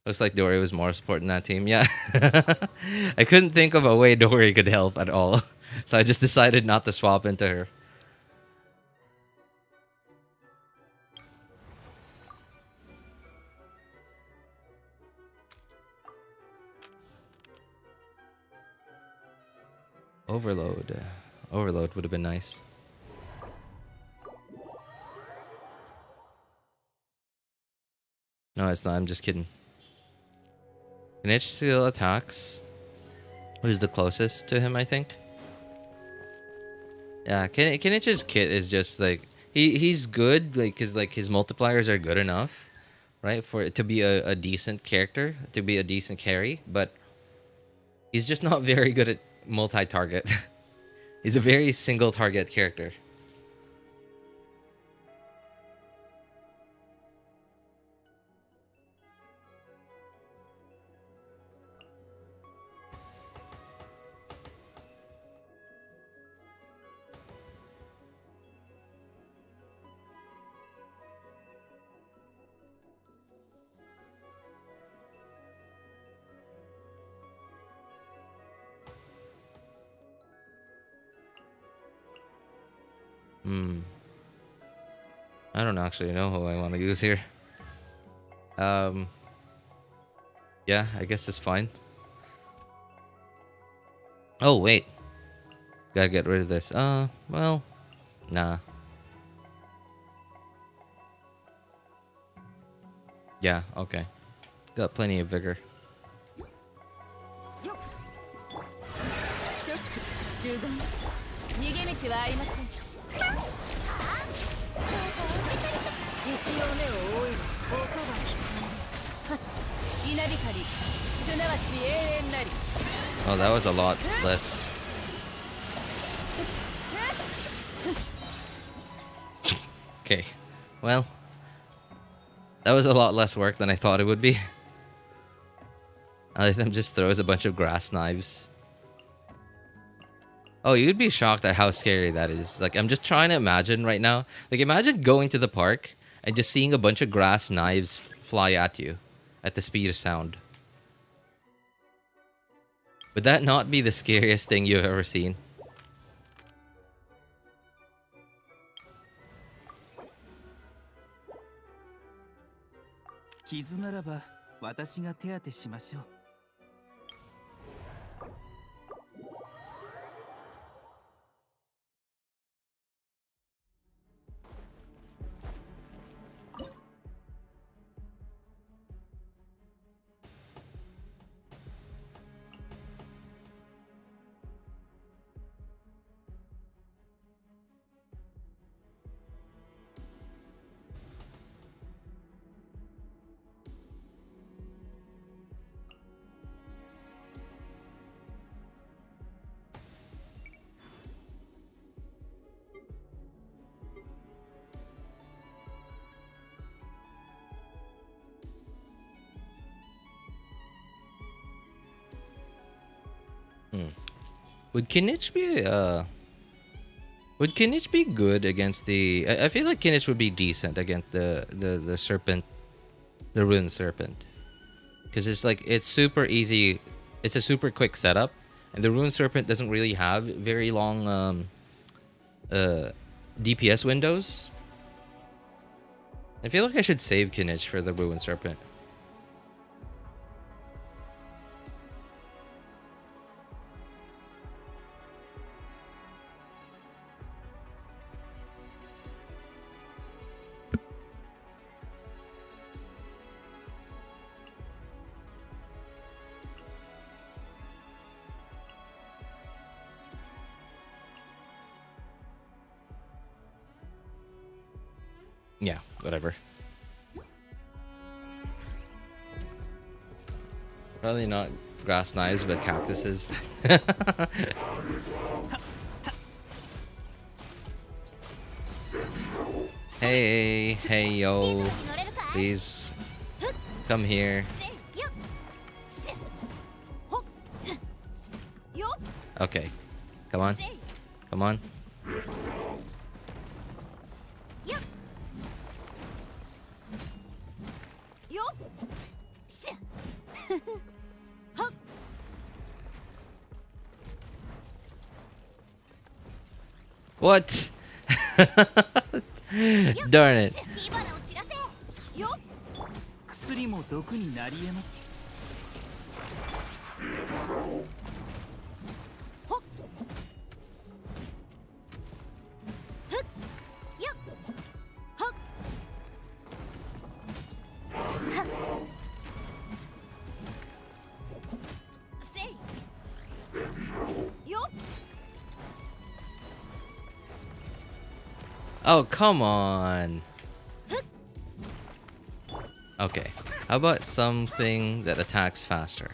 [SPEAKER 2] Looks like Dori was more supporting that team. Yeah. I couldn't think of a way Dori could help at all. So I just decided not to swap into her. Overload. Overload would have been nice. No, it's not. I'm just kidding. Kinich still attacks. Who's the closest to him, I think? Yeah, Kinich's kit is just like he's good, like his multipliers are good enough, right? For it to be a decent character, to be a decent carry, but he's just not very good at multi-target. He's a very single target character. I don't actually know who I want to use here. Yeah, I guess it's fine. Oh, wait. Gotta get rid of this. Well, nah. Yeah, okay. Got plenty of vigor. Oh, that was a lot less. Okay, well, that was a lot less work than I thought it would be. Alitham just throws a bunch of grass knives. Oh, you'd be shocked at how scary that is. Like, I'm just trying to imagine right now. Like, imagine going to the park and just seeing a bunch of grass knives fly at you at the speed of sound. Would that not be the scariest thing you've ever seen? Would Kinich be would Kinich be good against the? I feel like Kinich would be decent against the serpent, the rune serpent, because it's super easy. It's a super quick setup, and the rune serpent doesn't really have very long DPS windows. I feel like I should save Kinich for the rune serpent. Yeah, whatever. Probably not grass knives, but cactuses. Hey, yo. Please come here. Okay. Come on. Come on. What? Darn it.
[SPEAKER 4] 薬も毒になり得ます。
[SPEAKER 2] Oh, come on. Okay. How about something that attacks faster?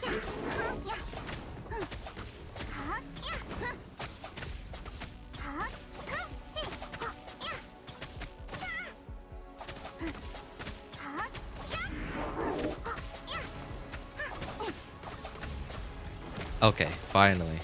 [SPEAKER 2] Okay, finally.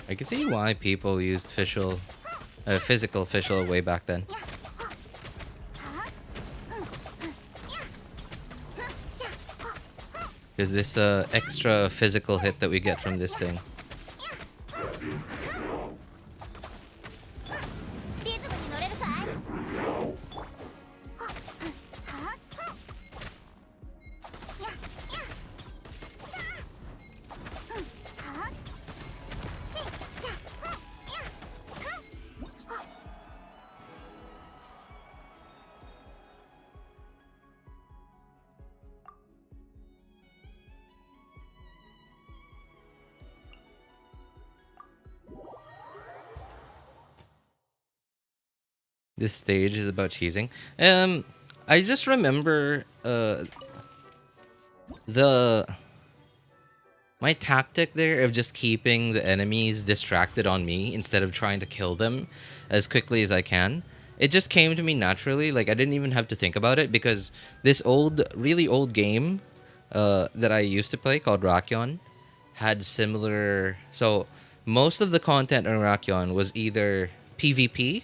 [SPEAKER 2] I can see why people used physical fischl way back then. Because this extra physical hit that we get from this thing. This stage is about cheesing. I just remember my tactic there of just keeping the enemies distracted on me instead of trying to kill them as quickly as I can. It just came to me naturally. Like I didn't even have to think about it because this really old game that I used to play called Rakion had similar. So most of the content in Rakion was either PvP.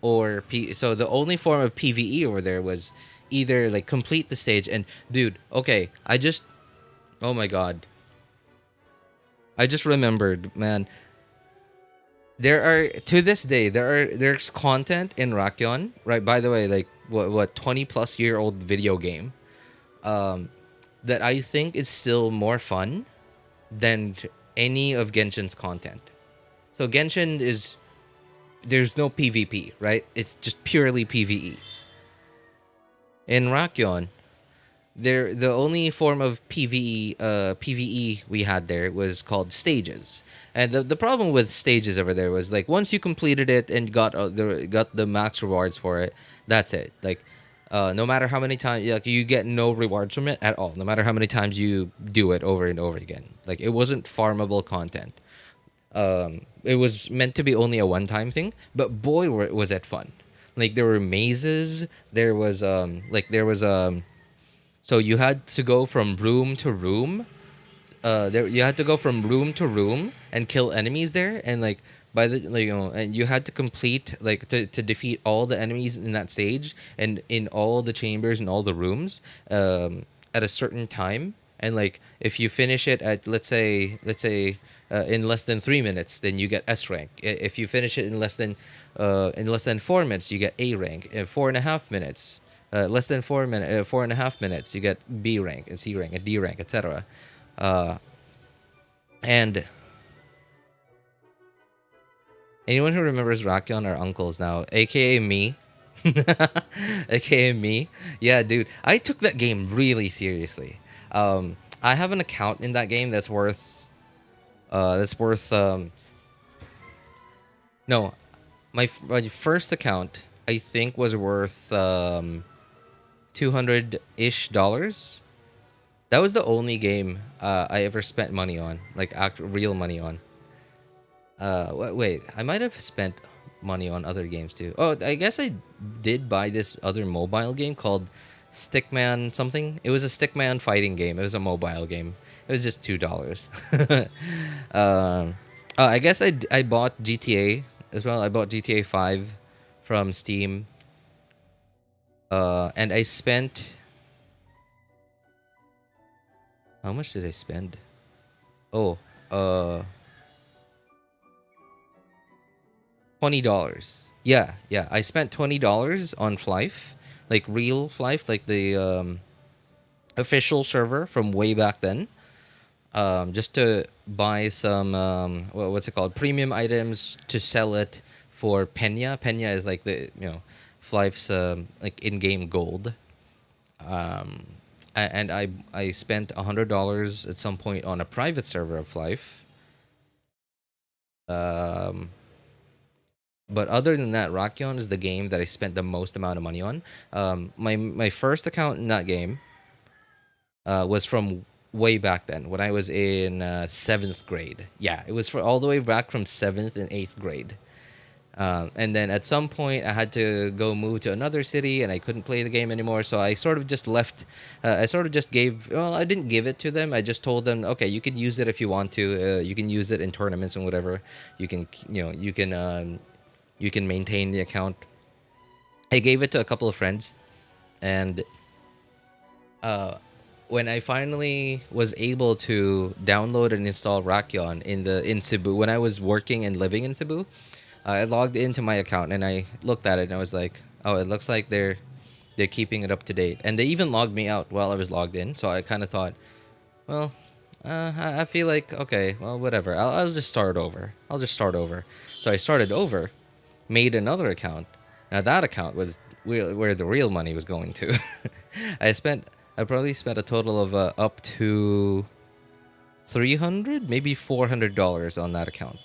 [SPEAKER 2] So the only form of PvE over there was either like complete the stage and dude, okay, oh my god. I just remembered, man. To this day there's content in Rakion, right? By the way, like what 20 plus year old video game that I think is still more fun than any of Genshin's content. So Genshin is, there's no PvP, right? It's just purely PvE. In Rakion, the only form of PvE we had there was called stages. And the problem with stages over there was like once you completed it and got the max rewards for it, that's it. Like no matter how many times, like you get no rewards from it at all. No matter how many times you do it over and over again, like it wasn't farmable content. It was meant to be only a one-time thing, but boy, was it fun! Like there were mazes, there was so you had to go from room to room. You had to go from room to room and kill enemies there, and like by the and you had to complete like to defeat all the enemies in that stage and in all the chambers and all the rooms at a certain time. And like if you finish it at let's say in less than 3 minutes, then you get S rank. If you finish it in less than 4 minutes, you get A rank. In 4.5 minutes, less than 4.5 minutes, you get B rank and C rank and D rank, etc. And anyone who remembers Rakion are uncles now, aka me. aka me. Yeah, dude, I took that game really seriously. I have an account in that game that's worth no, my first account I think was worth $200-ish. That was the only game I ever spent money on, like real money on. Wait, I might have spent money on other games too. Oh, I guess I did buy this other mobile game called Stickman something. It was a Stickman fighting game. It was a mobile game. It was just $2. I guess I bought GTA as well. I bought GTA 5 from Steam. And I spent... How much did I spend? Oh, $20. Yeah. I spent $20 on Flife, like real Flife, like the official server from way back then. Just to buy some what's it called, premium items to sell it for Pena. Pena is like the Flife's like in-game gold. And I spent $100 at some point on a private server of Flife. But other than that, Rakion is the game that I spent the most amount of money on. My first account in that game was from way back then when I was in 7th grade. Yeah, it was for all the way back from 7th and 8th grade. And then at some point I had to go move to another city and I couldn't play the game anymore, so I sort of just left. I sort of just gave, well, I didn't give it to them. I just told them, okay, you can use it if you want to. You can use it in tournaments and whatever. You can maintain the account. I gave it to a couple of friends, and when I finally was able to download and install Rakion in Cebu, when I was working and living in Cebu, I logged into my account and I looked at it and I was like, oh, it looks like they're keeping it up to date. And they even logged me out while I was logged in. So I kind of thought, well, I feel like, okay, well, whatever. I'll just start over. So I started over, made another account. Now that account was where the real money was going to. I probably spent a total of up to $300, maybe $400 on that account.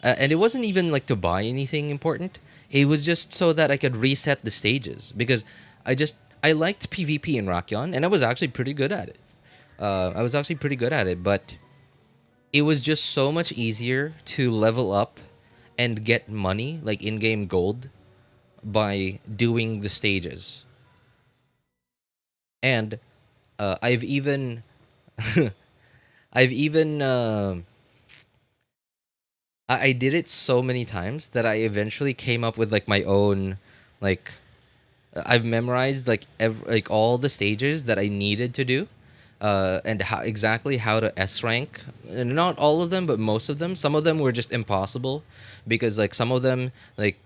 [SPEAKER 2] And it wasn't even like to buy anything important. It was just so that I could reset the stages, because I liked PvP in Rakion and I was actually pretty good at it. But it was just so much easier to level up and get money, like in-game gold, by doing the stages. And I've even I did it so many times that I eventually came up with like my own, like, I've memorized like all the stages that I needed to do, and exactly how to S rank. And not all of them, but most of them. Some of them were just impossible, because like some of them, like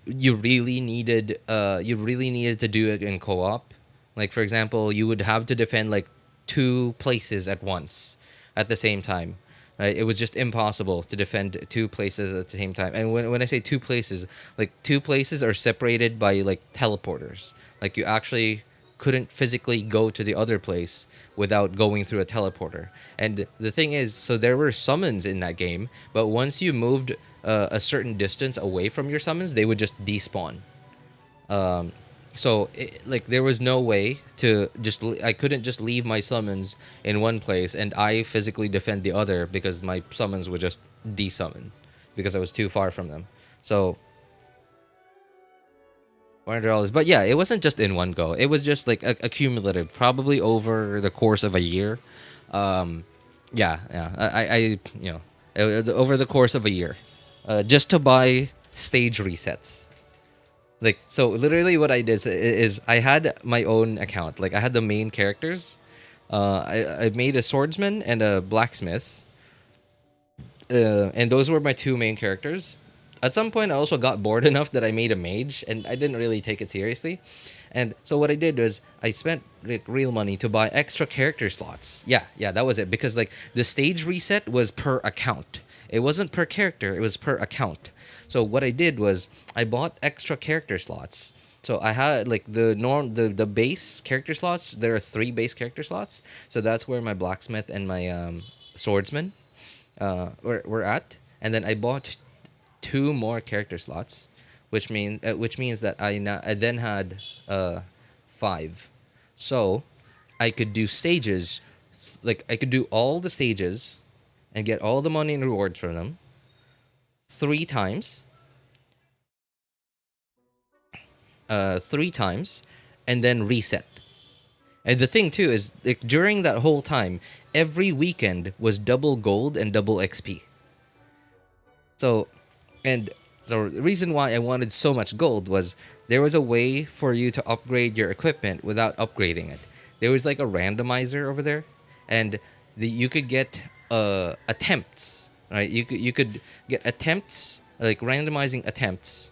[SPEAKER 2] you really needed to do it in co-op. Like for example, you would have to defend like 2 places at once, at the same time. Right? It was just impossible to defend 2 places at the same time. And when I say 2 places, like 2 places are separated by like teleporters. Like you actually couldn't physically go to the other place without going through a teleporter. And the thing is, so there were summons in that game, but once you moved a certain distance away from your summons, they would just despawn. So like there was no way to just I couldn't just leave my summons in one place and I physically defend the other, because my summons would just desummon because I was too far from them. So $100. But yeah, it wasn't just in one go. It was just like a cumulative, probably over the course of a year. I over the course of a year, just to buy stage resets. Like, so literally what I did is I had my own account. Like I had the main characters. I made a swordsman and a blacksmith. And those were my 2 main characters. At some point, I also got bored enough that I made a mage, and I didn't really take it seriously. And so what I did was I spent like real money to buy extra character slots. Yeah, that was it. Because like the stage reset was per account. It wasn't per character, it was per account. So what I did was I bought extra character slots. So I had like the base character slots. There are 3 base character slots. So that's where my blacksmith and my swordsman were at. And then I bought 2 more character slots, which means that I then had 5. So I could do stages, like I could do all the stages and get all the money and rewards from them 3 times. 3 times, and then reset. And the thing too is, like, during that whole time, every weekend was double gold and double XP. So the reason why I wanted so much gold was there was a way for you to upgrade your equipment without upgrading it. There was like a randomizer over there, and you could get attempts, right? You could get attempts, like randomizing attempts,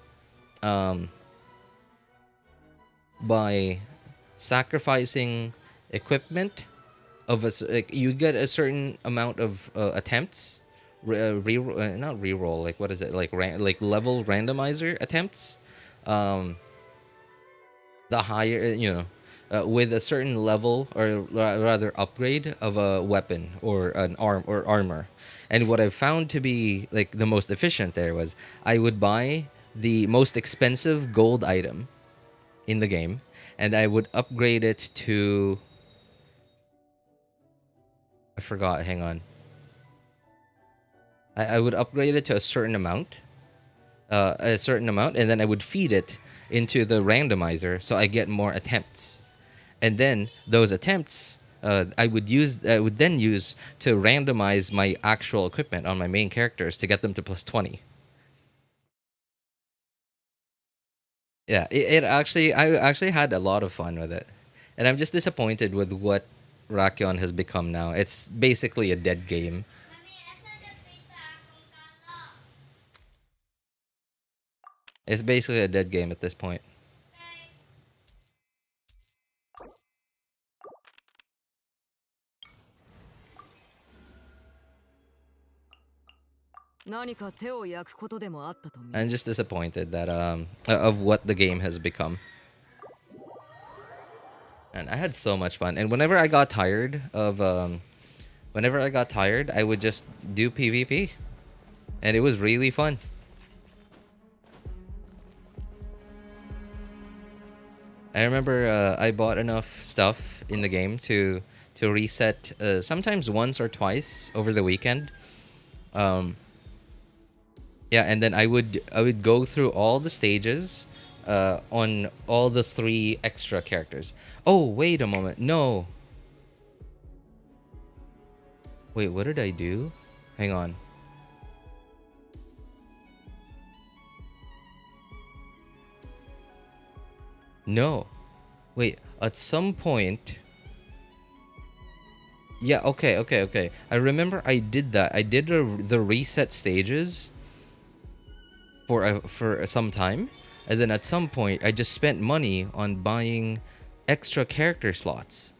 [SPEAKER 2] by sacrificing equipment of like you get a certain amount of attempts, not reroll, like what is it, like level randomizer attempts, the higher with a certain level, or rather upgrade of a weapon or an armor. And what I found to be like the most efficient there was I would buy the most expensive gold item in the game, and I would upgrade it to, I forgot, hang on. I would upgrade it to a certain amount, and then I would feed it into the randomizer so I get more attempts. And then those attempts I would then use to randomize my actual equipment on my main characters to get them to plus 20. Yeah, I actually had a lot of fun with it. And I'm just disappointed with what Rakion has become now. It's basically a dead game. It's basically a dead game at this point. I'm just disappointed that of what the game has become. And I had so much fun. And whenever I got tired, I would just do PvP. And it was really fun. I remember I bought enough stuff in the game to reset sometimes once or twice over the weekend. Yeah, and then I would go through all the stages on all the 3 extra characters. Oh, wait a moment. No. Wait, what did I do? Hang on. No. Wait, at some point... Yeah, okay. I remember I did that. I did the reset stages for some time, and then at some point I just spent money on buying extra character slots.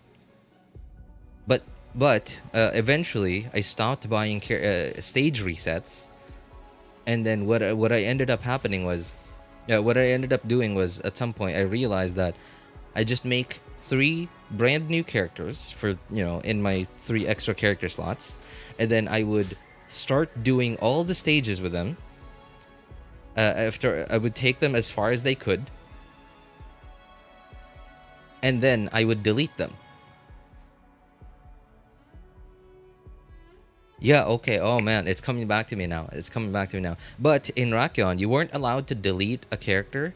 [SPEAKER 2] But eventually I stopped buying stage resets, and then what I ended up happening was, what I ended up doing was, at some point I realized that I just make 3 brand new characters for, in my 3 extra character slots, and then I would start doing all the stages with them. After I would take them as far as they could, and then I would delete them. Yeah, okay. Oh man, it's coming back to me now. But in Rakion, you weren't allowed to delete a character.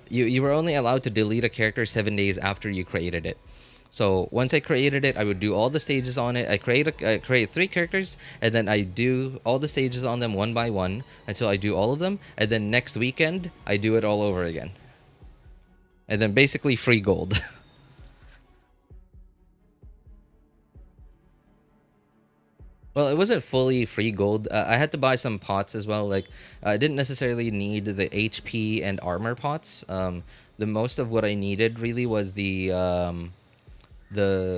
[SPEAKER 2] You were only allowed to delete a character 7 days after you created it. So once I created it, I would do all the stages on it. I create 3 characters, and then I do all the stages on them one by one until I do all of them. And then next weekend, I do it all over again. And then basically free gold. Well, it wasn't fully free gold. I had to buy some pots as well. Like, I didn't necessarily need the HP and armor pots. The most of what I needed really was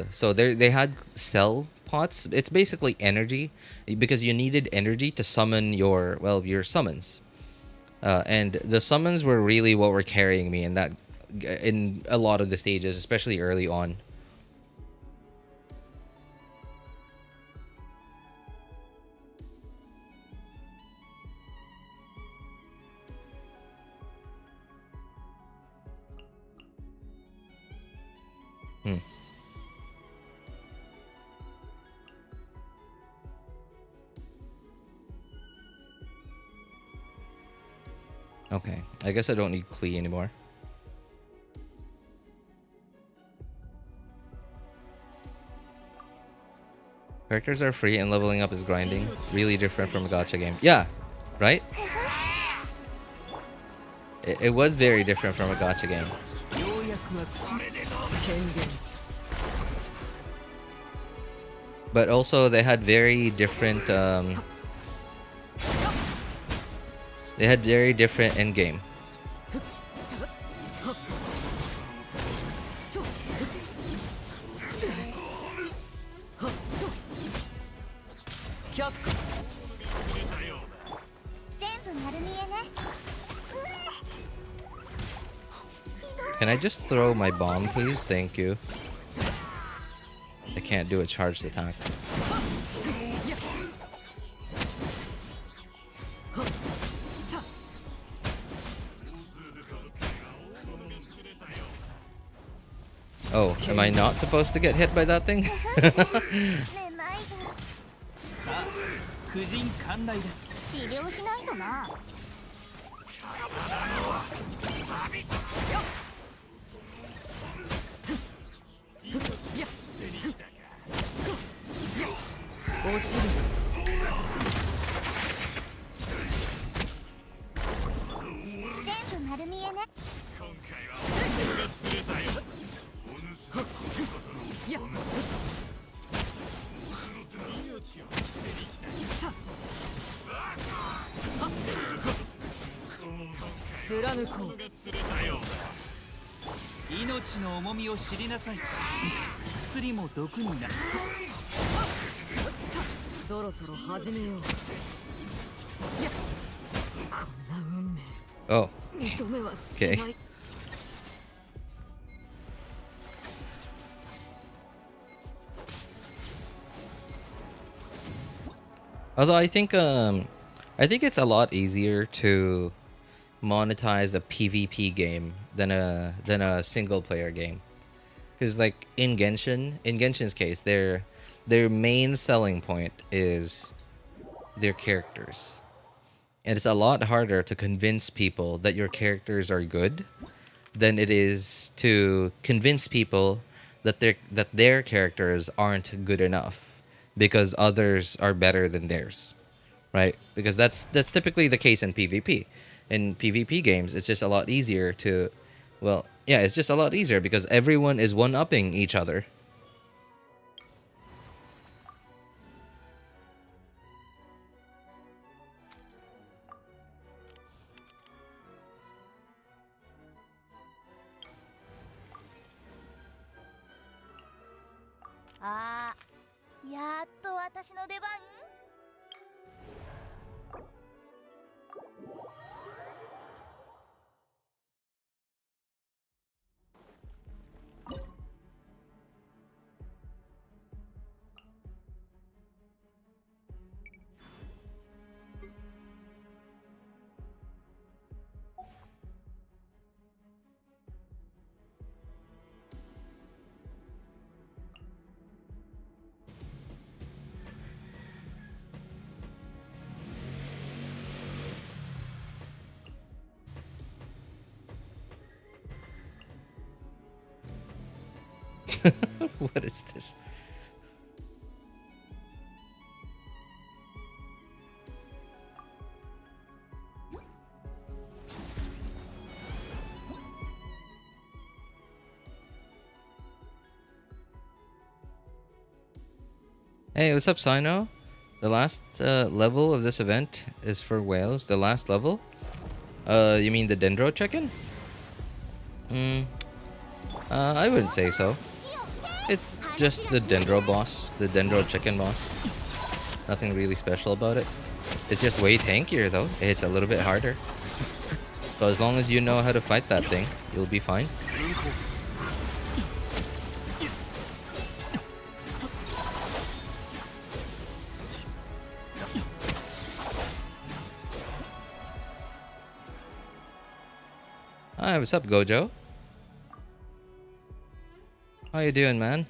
[SPEAKER 2] so they had cell pots. It's basically energy, because you needed energy to summon your summons. And the summons were really what were carrying me in a lot of the stages, especially early on. Okay, I guess I don't need Klee anymore. Characters are free and leveling up is grinding. Really different from a gacha game. Yeah, right? It was very different from a gacha game. But also they had very different end game. Can I just throw my bomb, please? Thank you. I can't do a charged attack. Oh, am I not supposed to get hit by that thing?
[SPEAKER 4] 婦人寛大です。
[SPEAKER 1] 治療しないとな。落ちる。全部丸見えね。今回は俺が釣れたよ。お主のことの命を捨てに来た。貫こう。命の重みを知りなさい。薬も毒になる。そろそろ始めよう。こんな運命。
[SPEAKER 2] Oh.
[SPEAKER 1] 認めはしない。
[SPEAKER 2] Okay. Although I think it's a lot easier to monetize a PvP game than a single player game. Because like in Genshin's case, their main selling point is their characters. And it's a lot harder to convince people that your characters are good than it is to convince people that their characters aren't good enough because others are better than theirs. Right? Because that's typically the case in PvP. In PvP games, it's just a lot easier to, well, yeah, it's just a lot easier because everyone is one-upping each other.
[SPEAKER 1] あー、やっと私の出番。
[SPEAKER 2] What is this? Hey, what's up, Sino? The last level of this event is for whales. The last level? You mean the Dendro chicken? I wouldn't say so. It's just the Dendro boss, the Dendro chicken boss. Nothing really special about it. It's just way tankier though. It's a little bit harder. So as long as you know how to fight that thing, you'll be fine. Hi, what's up, Gojo? How you doing, man?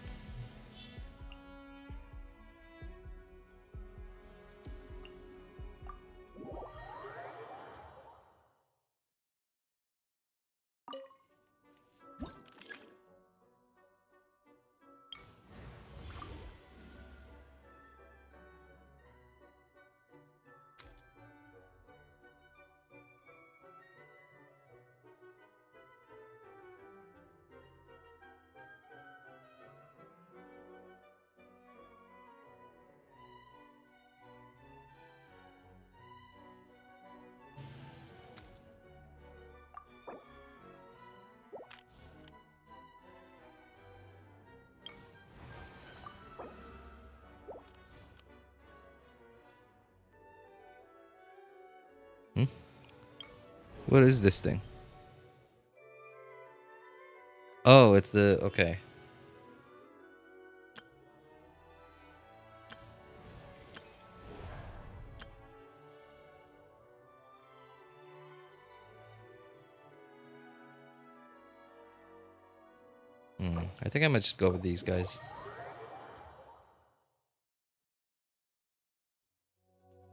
[SPEAKER 2] What is this thing? Oh, it's the... okay. I think I might just go with these guys.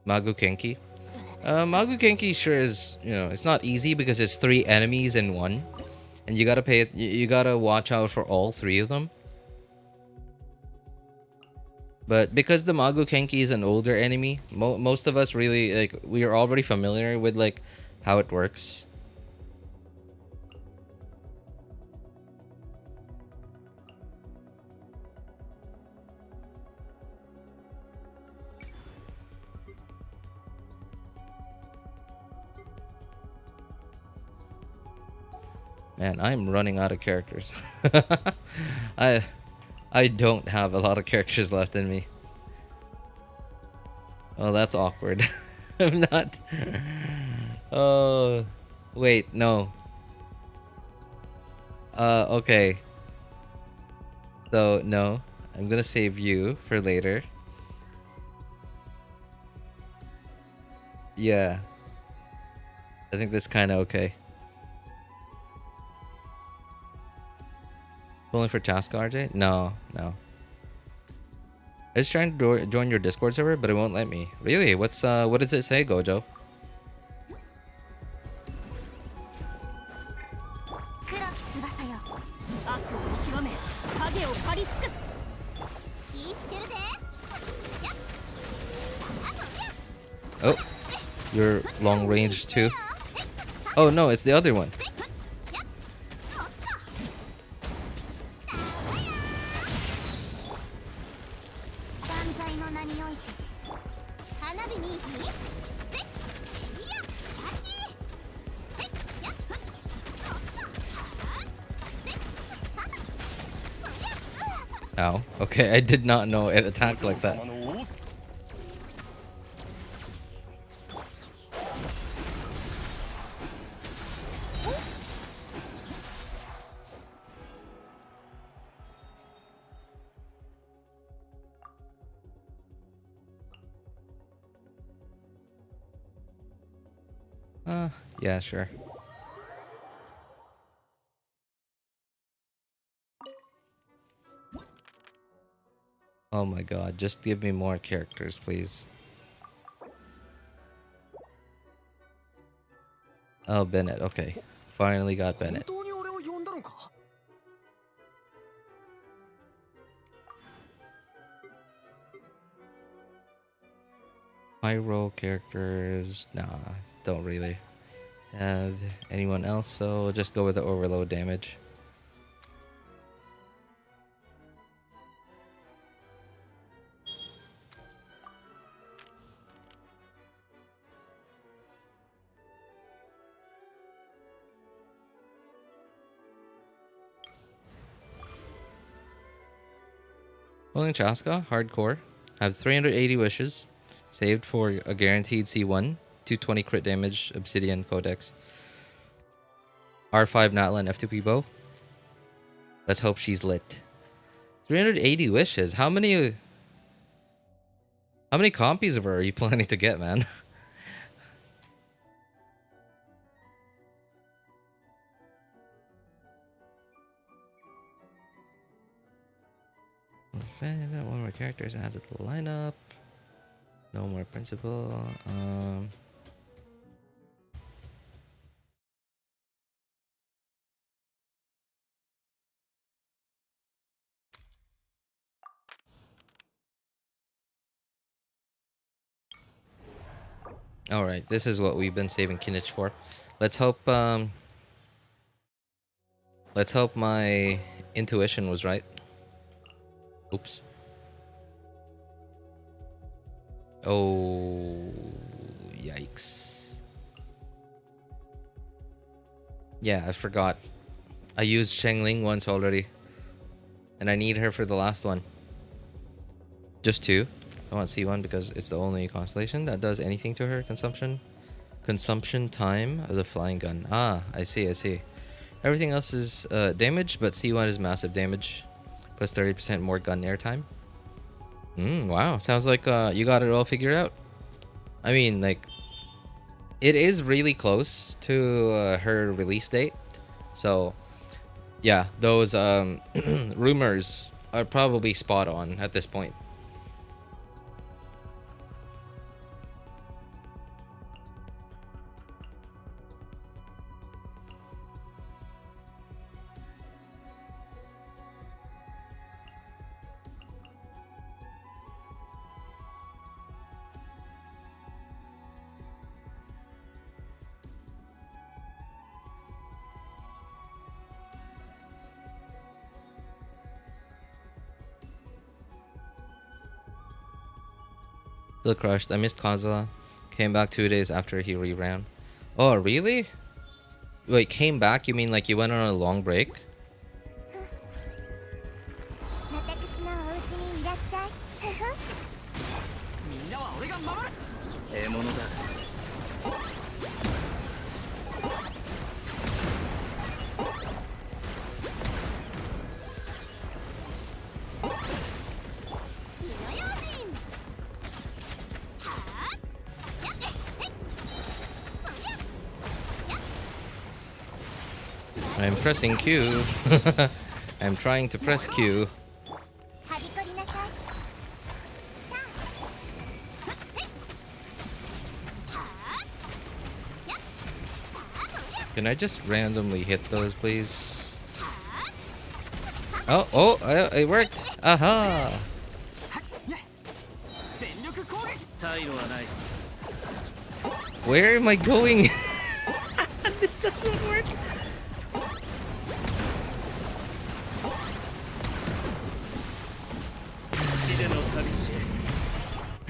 [SPEAKER 2] Magu Kenki. Magu Kenki sure is, you know, it's not easy because it's 3 enemies in one. And you gotta you gotta watch out for all 3 of them. But because the Magu Kenki is an older enemy, most of us really, like, we are already familiar with, like, how it works. Man, I'm running out of characters. I don't have a lot of characters left in me. Oh, that's awkward. I'm not... Oh... Wait, no. Okay. So, no. I'm gonna save you for later. Yeah. I think that's kinda okay. Only for Chasca, RJ? No, no. I was trying to join your Discord server, but it won't let me. Really? What does it say, Gojo? Oh, you're long range too. Oh no, it's the other one. Ow. Okay, I did not know it attacked like that. Yeah, sure. Oh my god, just give me more characters, please. Oh, Bennett, okay. Finally got Bennett. Pyro characters, nah, don't really have anyone else, so we'll just go with the overload damage. Pulling Chasca, hardcore. Have 380 wishes. Saved for a guaranteed C1. 220 crit damage, Obsidian Codex. R5 Natlan F2P bow. Let's hope she's lit. 380 wishes. How many copies of her are you planning to get, man? One more characters added to the lineup. No more principal. All right, this is what we've been saving Kinich for. Let's hope my intuition was right. Oops. Oh, yikes. Yeah, I forgot. I used Shengling once already. And I need her for the last one. Just two. I want C1 because it's the only constellation that does anything to her consumption. Consumption time of the flying gun. Ah, I see. Everything else is damage, but C1 is massive damage. Plus 30% more gun airtime. Wow, sounds like you got it all figured out. I mean, like, it is really close to her release date. So, yeah, those rumors are probably spot on at this point. Still crushed. I missed Kazuha. Came back 2 days after he reran. Oh, really? Wait, came back? You mean like you went on a long break? I'm pressing Q. I'm trying to press Q. Can I just randomly hit those, please? Oh, it worked. Aha! Where am I going? This doesn't work.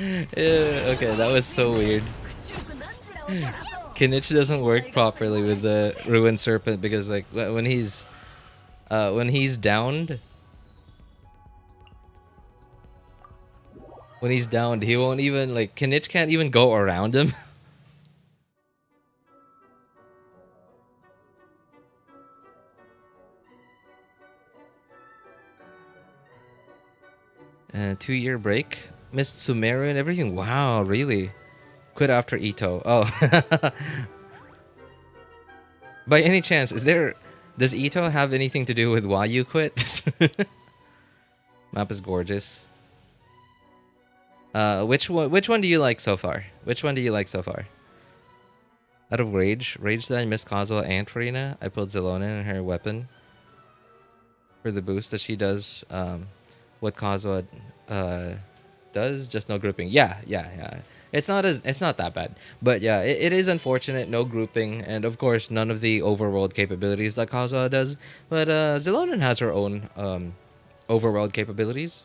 [SPEAKER 2] Okay, that was so weird. Kinich doesn't work properly with the Ruined Serpent because, like, when he's downed, When he's downed, he won't even like Kinich can't even go around him. And 2-year break. Missed Sumeru and everything. Wow, really? Quit after Ito. Oh. By any chance, does Ito have anything to do with why you quit? Map is gorgeous. Which one do you like so far? Which one do you like so far? Out of Rage that I missed Kazuha and Farina. I pulled Xilonen and her weapon for the boost that she does. What Kazuha does, just no grouping. Yeah. It's not that bad, but yeah, it is unfortunate. No grouping, and of course none of the overworld capabilities that Kazuha does. But Xilonen has her own overworld capabilities.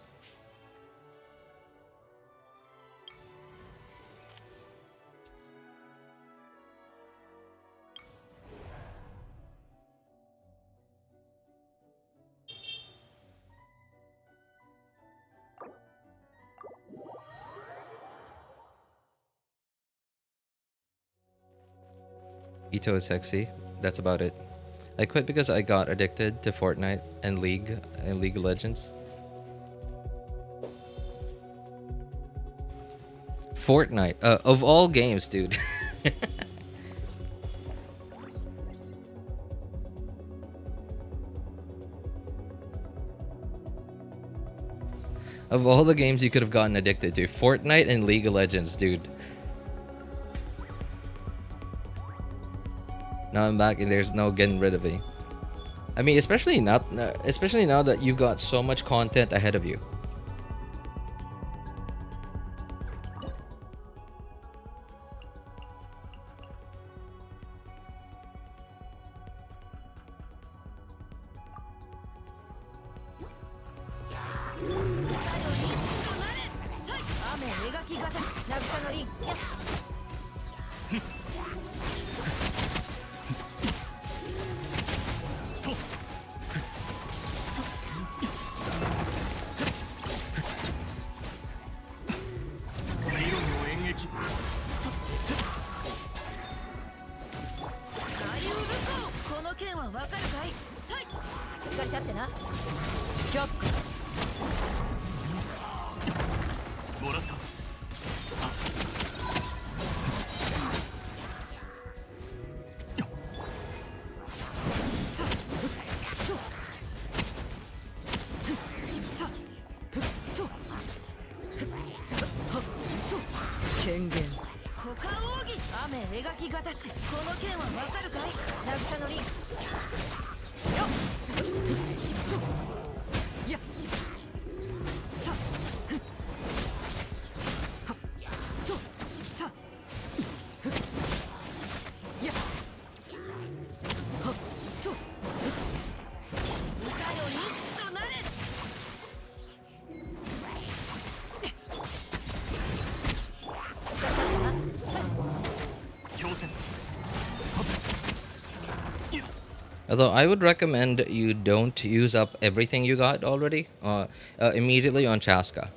[SPEAKER 2] Ito is sexy. That's about it. I quit because I got addicted to Fortnite and League of Legends. Fortnite, of all games, dude. Of all the games you could have gotten addicted to, Fortnite and League of Legends, dude. Now I'm back and there's no getting rid of me. I mean, especially now that you've got so much content ahead of you. Although I would recommend you don't use up everything you got already immediately on Chasca.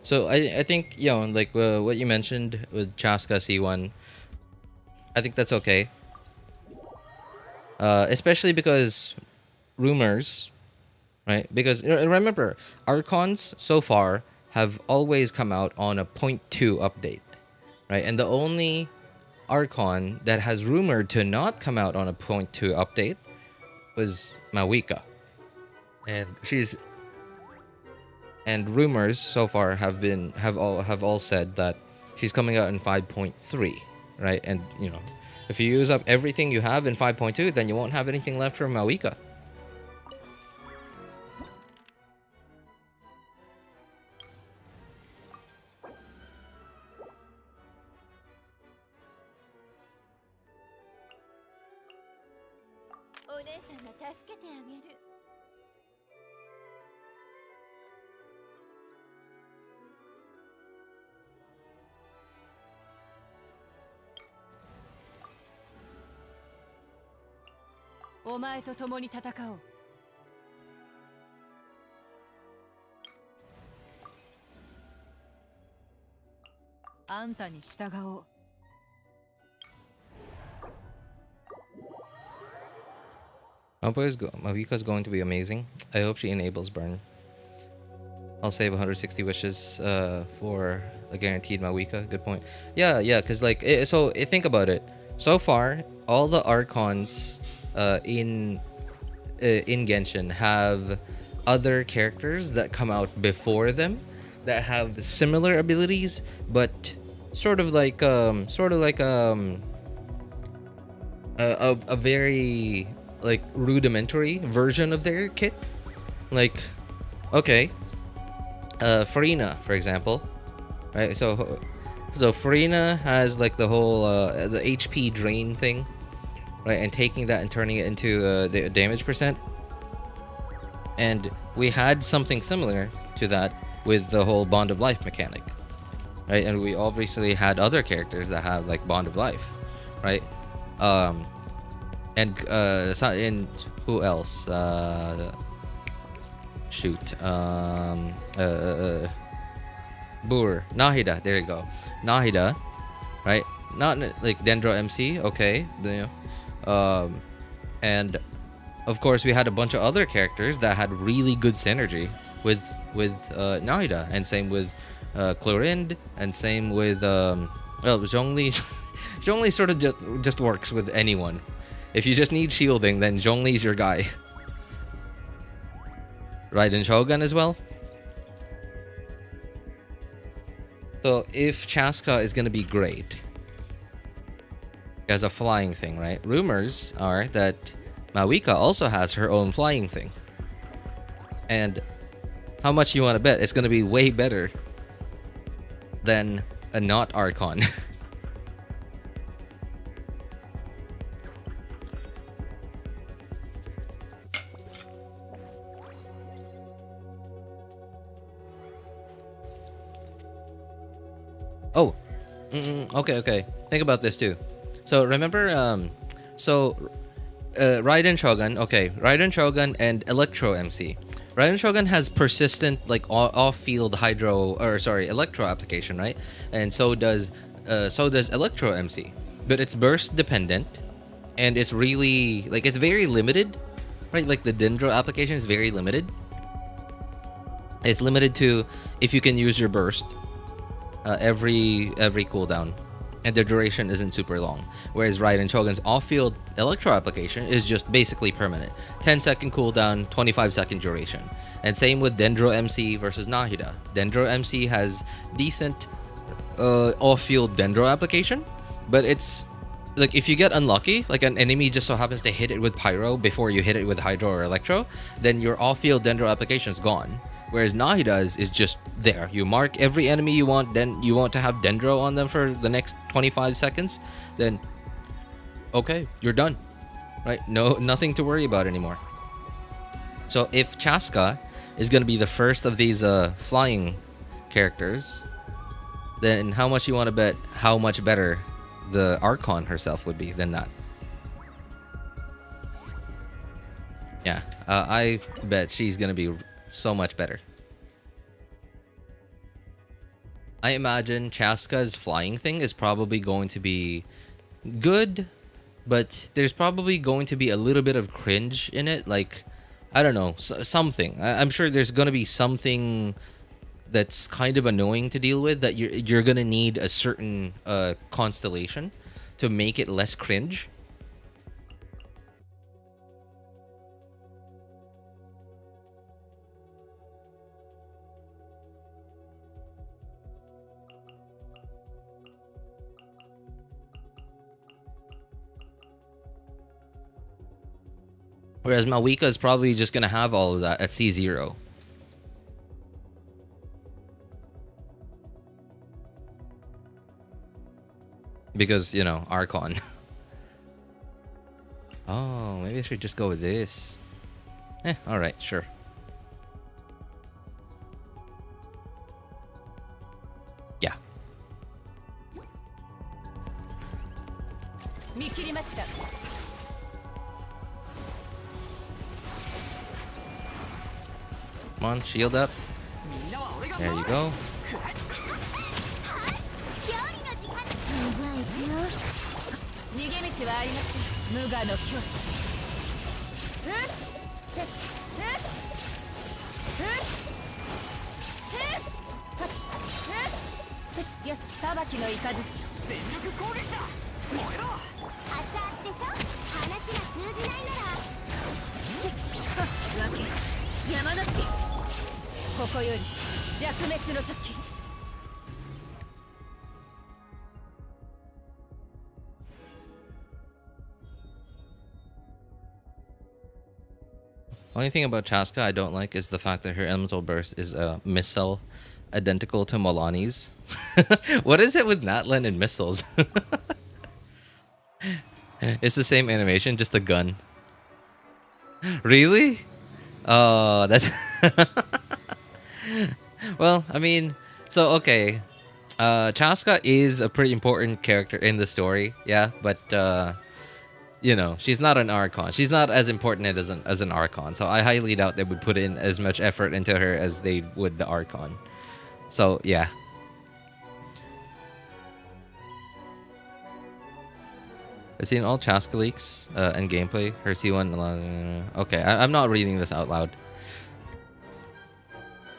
[SPEAKER 2] So I think, you know, like what you mentioned with Chasca C1, I think that's okay. Especially because rumors, right? Because remember, Archons so far have always come out on a 0.2 update, right? And the only Archon that has rumored to not come out on a 0.2 update was Mawika, and rumors so far have all said that she's coming out in 5.3, right? And you know, if you use up everything you have in 5.2, then you won't have anything left for Mawika.
[SPEAKER 1] あんたに従おう。
[SPEAKER 2] Mavika's going to be amazing. I hope she enables burn. I'll save 160 wishes for a guaranteed Mavika. Good point. Yeah, because like, think about it. So far, all the Archons in Genshin have other characters that come out before them that have similar abilities, but sort of like a very like rudimentary version of their kit. Like, okay, Farina, for example, right? So Farina has like the whole the HP drain thing, right? And taking that and turning it into the damage percent. And we had something similar to that with the whole Bond of Life mechanic, right? And we obviously had other characters that have like Bond of Life, right? And who else? Nahida, there you go. Nahida, right? Not like Dendro MC, okay. And of course we had a bunch of other characters that had really good synergy with Nahida, and same with Chlorind, and same with Zhongli. Zhongli sort of just works with anyone. If you just need shielding, then Zhongli's your guy. Raiden Shogun as well. So if Chasca is gonna be great as a flying thing, right? Rumors are that Mavika also has her own flying thing. And how much you want to bet it's gonna be way better than a not Archon. Oh, okay. Think about this too. So remember, Raiden Shogun. Okay, Raiden Shogun and Electro MC. Raiden Shogun has persistent like off-field electro application, right? And so does Electro MC. But it's burst dependent, and it's really like it's very limited, right? Like the Dendro application is very limited. It's limited to if you can use your burst. Every cooldown, and the duration isn't super long. Whereas Raiden Shogun's off-field electro application is just basically permanent. 10-second cooldown, 25-second duration. And same with Dendro MC versus Nahida. Dendro MC has decent off-field Dendro application, but it's like if you get unlucky, like an enemy just so happens to hit it with Pyro before you hit it with Hydro or Electro, then your off-field Dendro application is gone. Whereas Nahida's is just there. You mark every enemy you want, then you want to have Dendro on them for the next 25 seconds, then okay, you're done. Right? Nothing to worry about anymore. So if Chasca is gonna be the first of these flying characters, then how much you want to bet how much better the Archon herself would be than that? Yeah, I bet she's gonna be so much better. I imagine Chasca's flying thing is probably going to be good, but there's probably going to be a little bit of cringe in it. Like, I don't know, something. I'm sure there's going to be something that's kind of annoying to deal with, that you're going to need a certain constellation to make it less cringe. Whereas Mavika is probably just going to have all of that at C0. Because, you know, Archon. Oh, maybe I should just go with this. Alright, sure. Yeah. Come on, shield up. There you go.
[SPEAKER 1] 逃げ道はありません。無我の境地。いや、裁きの雷。
[SPEAKER 3] 全力攻撃だ。燃えろ。
[SPEAKER 5] 熱々でしょ。話が通じないなら。
[SPEAKER 1] わけ山の地。ここより弱滅の時。
[SPEAKER 2] Only thing about Chasca I don't like is the fact that her elemental burst is a missile identical to Milani's. What is it with Natlan and missiles? It's the same animation, just a gun. Really? Oh, that's... Well, I mean, so okay. Chasca is a pretty important character in the story, yeah, but you know, she's not an Archon. She's not as important as an Archon. So I highly doubt they would put in as much effort into her as they would the Archon. So yeah. I've seen all Chasca leaks and gameplay. Her C1. Okay, I'm not reading this out loud.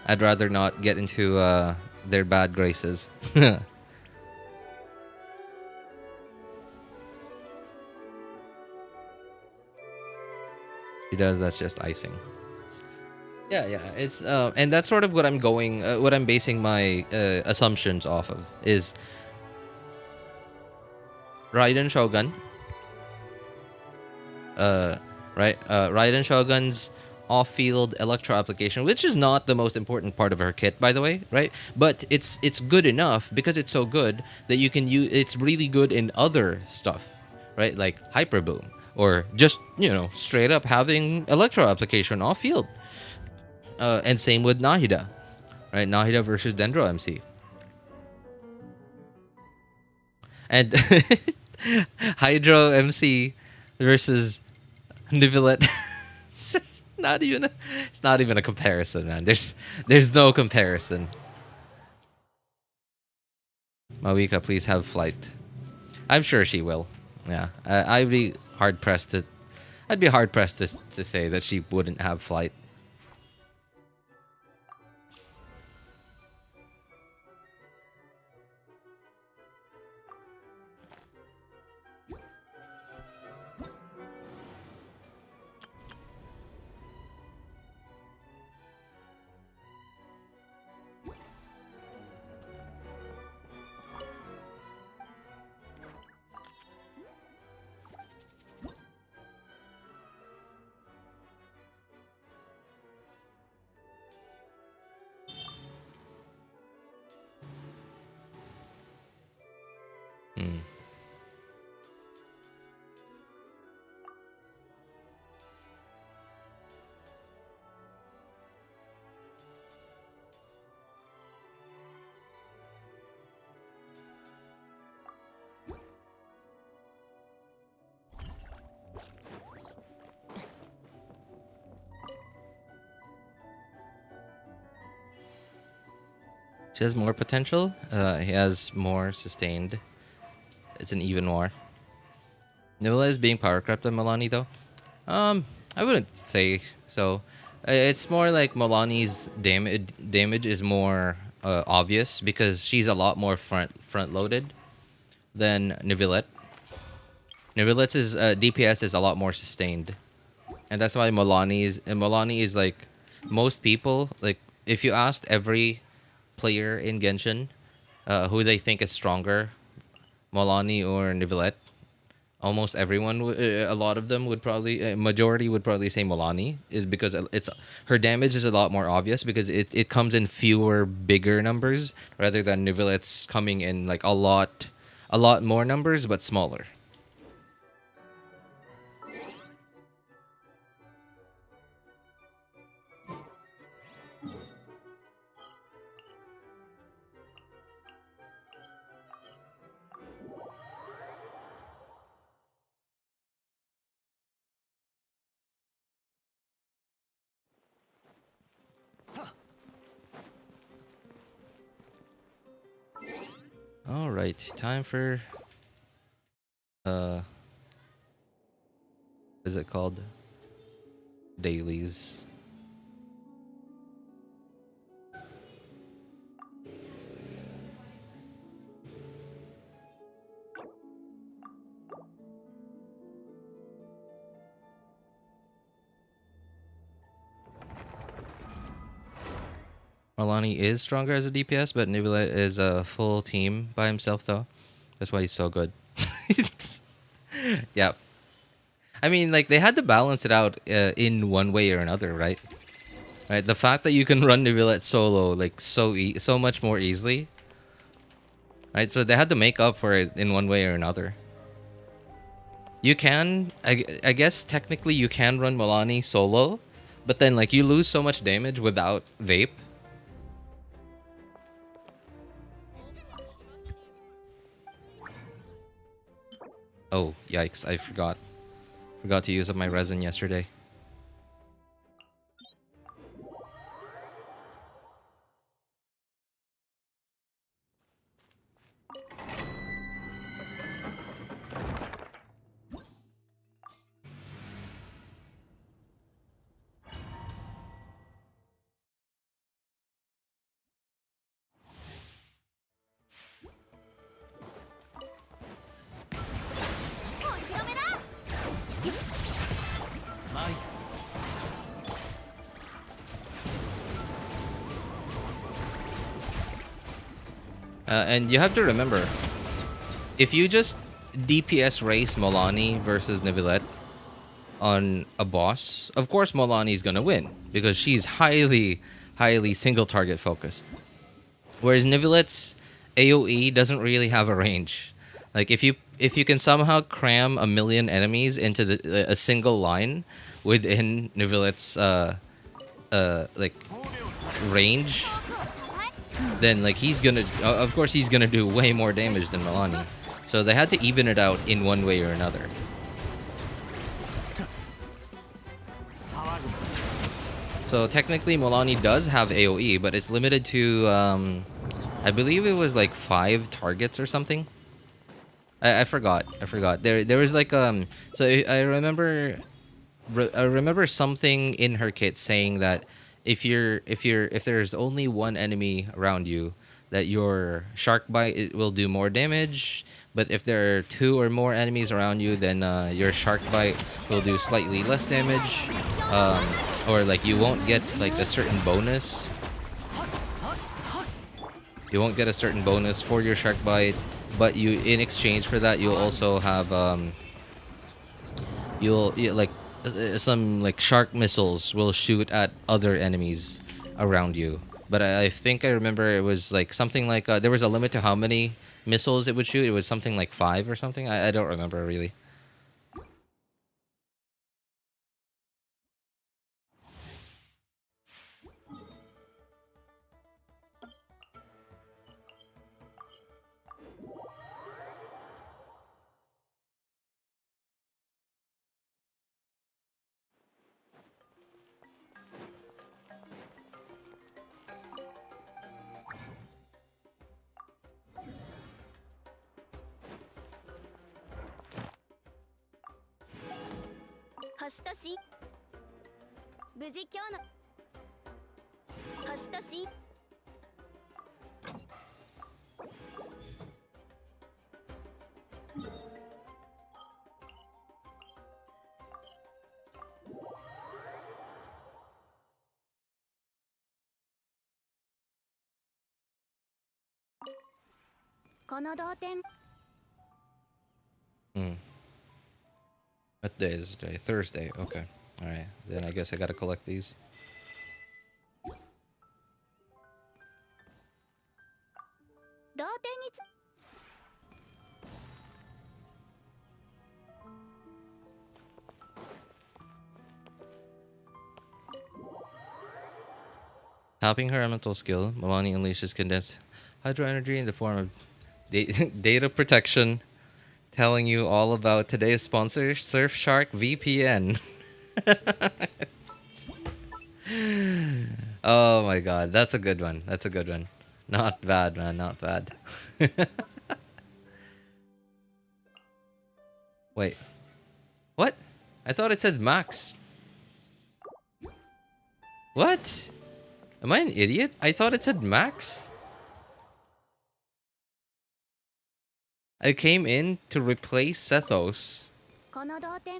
[SPEAKER 2] I'd rather not get into their bad graces. He does. That's just icing. Yeah, it's and that's sort of what I'm going, what I'm basing my assumptions off of is Raiden Shogun. Raiden Shogun's off-field electro application, which is not the most important part of her kit, by the way, right? But it's good enough because it's so good that you can use. It's really good in other stuff, right? Like Hyper Boom. Or just, you know, straight up having electro application off field. And same with Nahida. Right? Nahida versus Dendro MC. And Hydro MC versus Nivelet. It's not even a comparison, man. There's no comparison. Mawika, please have flight. I'm sure she will. Yeah. I'd be hard pressed to say that she wouldn't have flight. She has more potential. He has more sustained. It's an even war. Nivela is being power crept than Milani though. I wouldn't say so. It's more like Milani's damage is more obvious because she's a lot more front loaded than Nivelet. Nivelet's DPS is a lot more sustained, and that's why Milani is like most people, like if you asked every player in Genshin who they think is stronger, Milani or Nivelet, almost everyone, a lot of them would probably, majority would probably say Milani, is because her damage is a lot more obvious because it comes in fewer bigger numbers rather than Nivelet's coming in like a lot more numbers but smaller. All right, time for what is it called? Dailies. Milani is stronger as a DPS, but Nebula is a full team by himself, though. That's why he's so good. Yep. I mean, like, they had to balance it out in one way or another, right? Right. The fact that you can run Nebula solo, like, so much more easily. Right, so they had to make up for it in one way or another. You can, I guess, technically you can run Milani solo, but then, like, you lose so much damage without Vape. Oh, yikes, I forgot. Forgot to use up my resin yesterday. And you have to remember, if you just DPS race Milani versus Neuvillette on a boss, of course Milani's gonna win because she's highly single target focused. Whereas Neuvillette's AoE doesn't really have a range. Like if you can somehow cram a million enemies into a single line within Neuvillette's like range, then like he's gonna of course he's gonna do way more damage than Milani. So they had to even it out in one way or another. So technically Milani does have AoE, but it's limited to I believe it was like 5 targets or something. I forgot. There was like so I remember something in her kit saying that if there's only one enemy around you, that your shark bite will do more damage, but if there are 2 or more enemies around you, then your shark bite will do slightly less damage, or like you won't get like a certain bonus. You won't get a certain bonus for your shark bite, but you, in exchange for that, you'll also have like some like shark missiles will shoot at other enemies around you. But I think I remember it was like something like there was a limit to how many missiles it would shoot. It was something like 5 or something. I don't remember really. What day is it today? Thursday. Okay. All right. Then I guess I gotta collect these. Tapping her elemental skill, Milani unleashes condensed hydro energy in the form of data protection, telling you all about today's sponsor, Surfshark VPN. Oh my god, that's a good one. That's a good one. Not bad, man. Not bad. Wait. What? I thought it said max. What? Am I an idiot? I thought it said max. I came in to replace Sethos.
[SPEAKER 5] この同点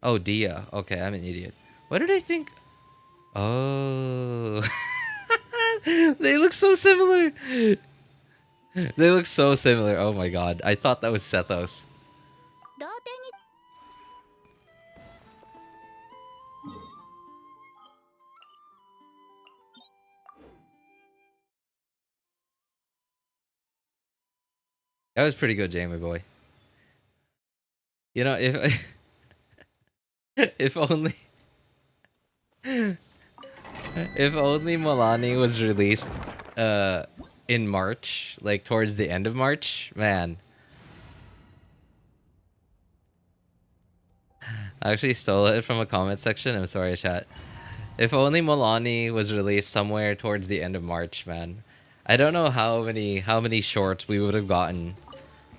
[SPEAKER 2] Oh, Dia. Okay, I'm an idiot. What did I think? Oh. They look so similar. They look so similar. Oh my god. I thought that was Sethos.
[SPEAKER 5] 同点に
[SPEAKER 2] That was pretty good, Jamie boy. You know, if if only if only Milani was released in March, like towards the end of March, man. I actually stole it from a comment section. I'm sorry, chat. If only Milani was released somewhere towards the end of March, man. I don't know how many shorts we would have gotten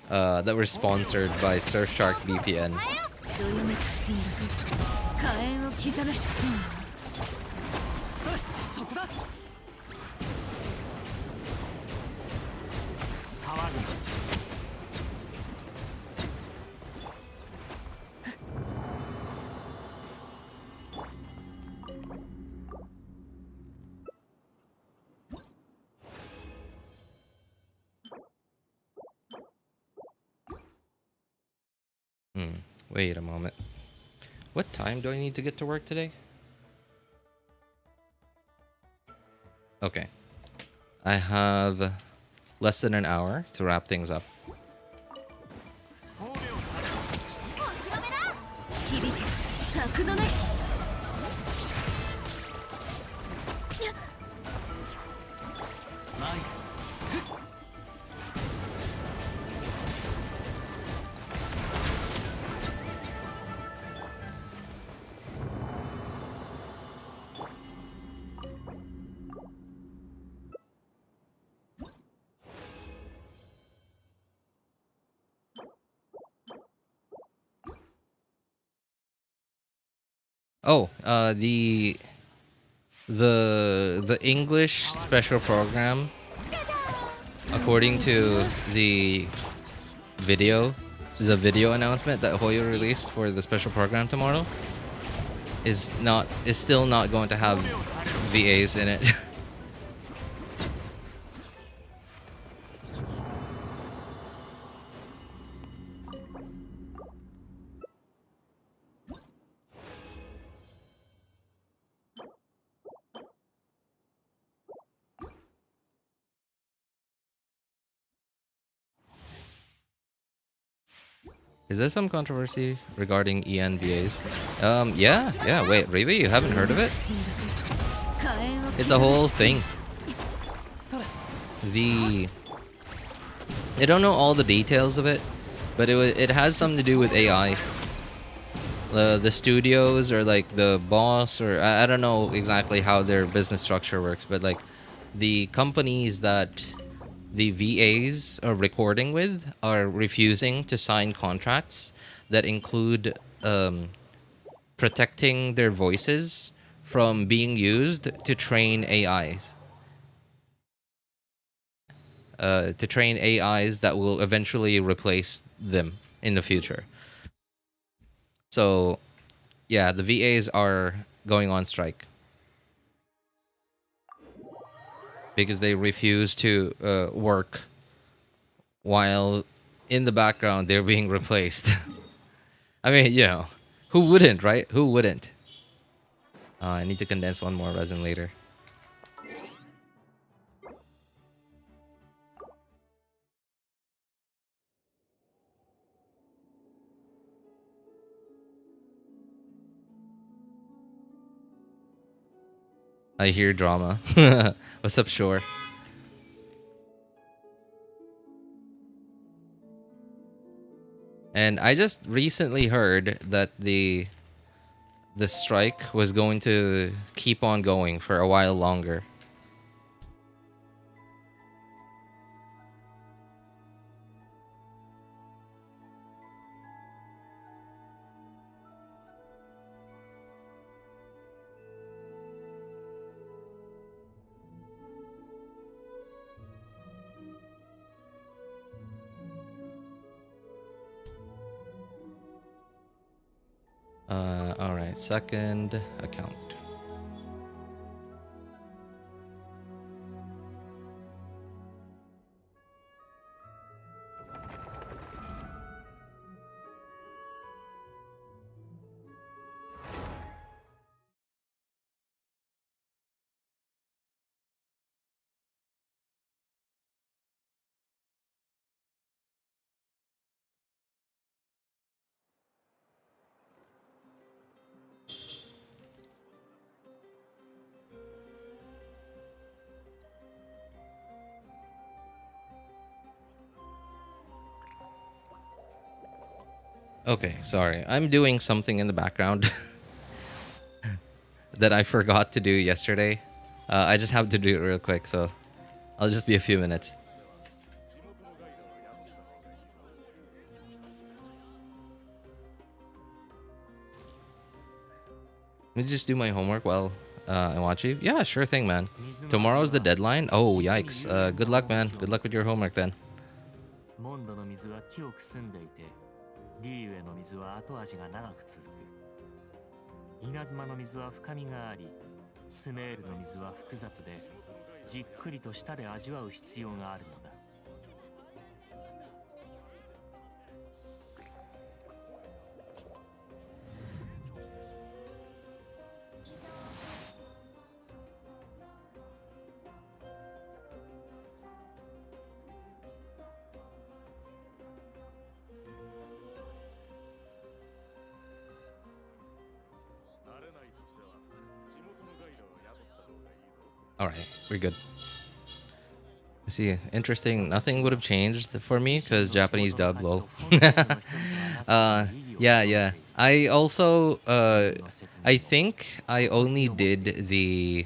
[SPEAKER 2] that were sponsored by Surfshark VPN.
[SPEAKER 1] どよめく進学火炎を刻め
[SPEAKER 4] そこだ
[SPEAKER 3] 騒ぐ
[SPEAKER 2] Wait a moment. What time do I need to get to work today? Okay. I have less than an hour to wrap things up.
[SPEAKER 1] 響け格のない
[SPEAKER 2] Oh, the English special program, according to the video announcement that Hoyo released for the special program tomorrow, is still not going to have VAs in it. Is there some controversy regarding ENVAs? Yeah. Wait, really? You haven't heard of it? It's a whole thing. I don't know all the details of it, but it has something to do with AI. The studios or like the boss or I don't know exactly how their business structure works, but like the companies that the VAs are recording with are refusing to sign contracts that include protecting their voices from being used to train AIs. To train AIs that will eventually replace them in the future. So, yeah, the VAs are going on strike. Because they refuse to work while in the background they're being replaced. I mean, you know, who wouldn't, right? Who wouldn't? I need to condense one more resin later. I hear drama. What's up, Shore? And I just recently heard that the strike was going to keep on going for a while longer. Alright, second account. Okay, sorry. I'm doing something in the background that I forgot to do yesterday. I just have to do it real quick, so I'll just be a few minutes. Let me just do my homework while I watch you. Yeah, sure thing, man. Tomorrow's the deadline. Oh, yikes. Good luck, man. Good luck with your homework then.
[SPEAKER 3] モンドの水は清く澄んでいて、リーウェの水は後味が長く続く。稲妻の水は深みがあり、スメールの水は複雑で、じっくりと舌で味わう必要があるのだ。
[SPEAKER 2] Alright, we're good. See, interesting. Nothing would have changed for me because Japanese dub, lol. Yeah. I also, I think I only did the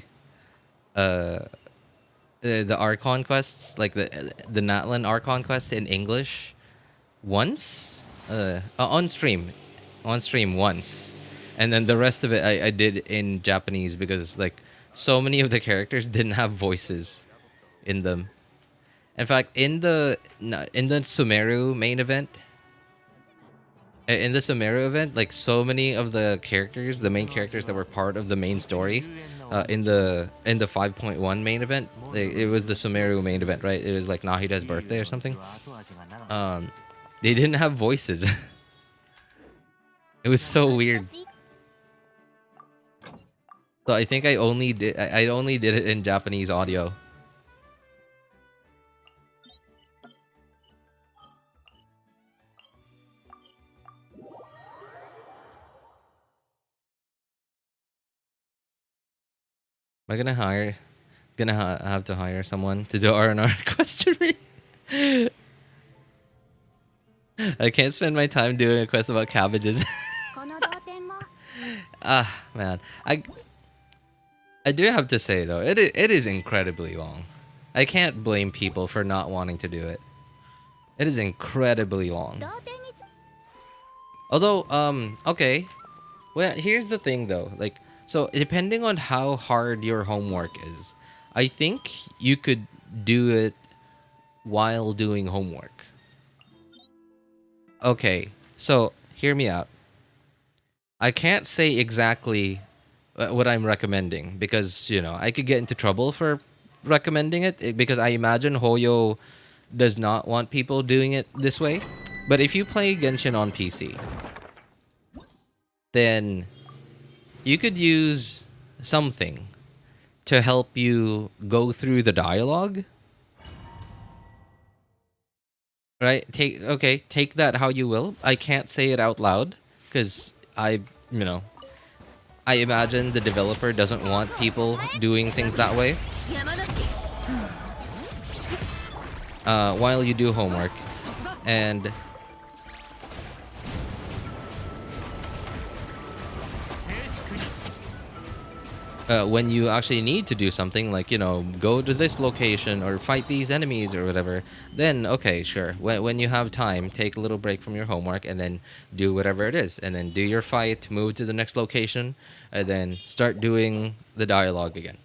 [SPEAKER 2] Archon quests, like the Natlan Archon quest in English once, on stream once, and then the rest of it I did in Japanese because like so many of the characters didn't have voices in them. In fact, in the Sumeru main event, like so many of the characters, the main characters that were part of the main story, in the 5.1 main event, it was the Sumeru main event, right? It was like Nahida's birthday or something. They didn't have voices. It was so weird. So I think I only did it in Japanese audio. Am I gonna have to hire someone to do R&R question read? I can't spend my time doing a quest about cabbages. Ah, man. I do have to say though, it is incredibly long. I can't blame people for not wanting to do it. It is incredibly long. Although, okay. Well, here's the thing though, like, so depending on how hard your homework is, I think you could do it while doing homework. Okay, so hear me out. I can't say exactly what I'm recommending because, you know, I could get into trouble for recommending it because I imagine Hoyo does not want people doing it this way. But if you play Genshin on PC, then you could use something to help you go through the dialogue. Right? Take that how you will. I can't say it out loud because I imagine the developer doesn't want people doing things that way. While you do homework. And when you actually need to do something, like, you know, go to this location or fight these enemies or whatever, then okay, sure. When you have time, take a little break from your homework and then do whatever it is. And then do your fight, move to the next location, and then start doing the dialogue again.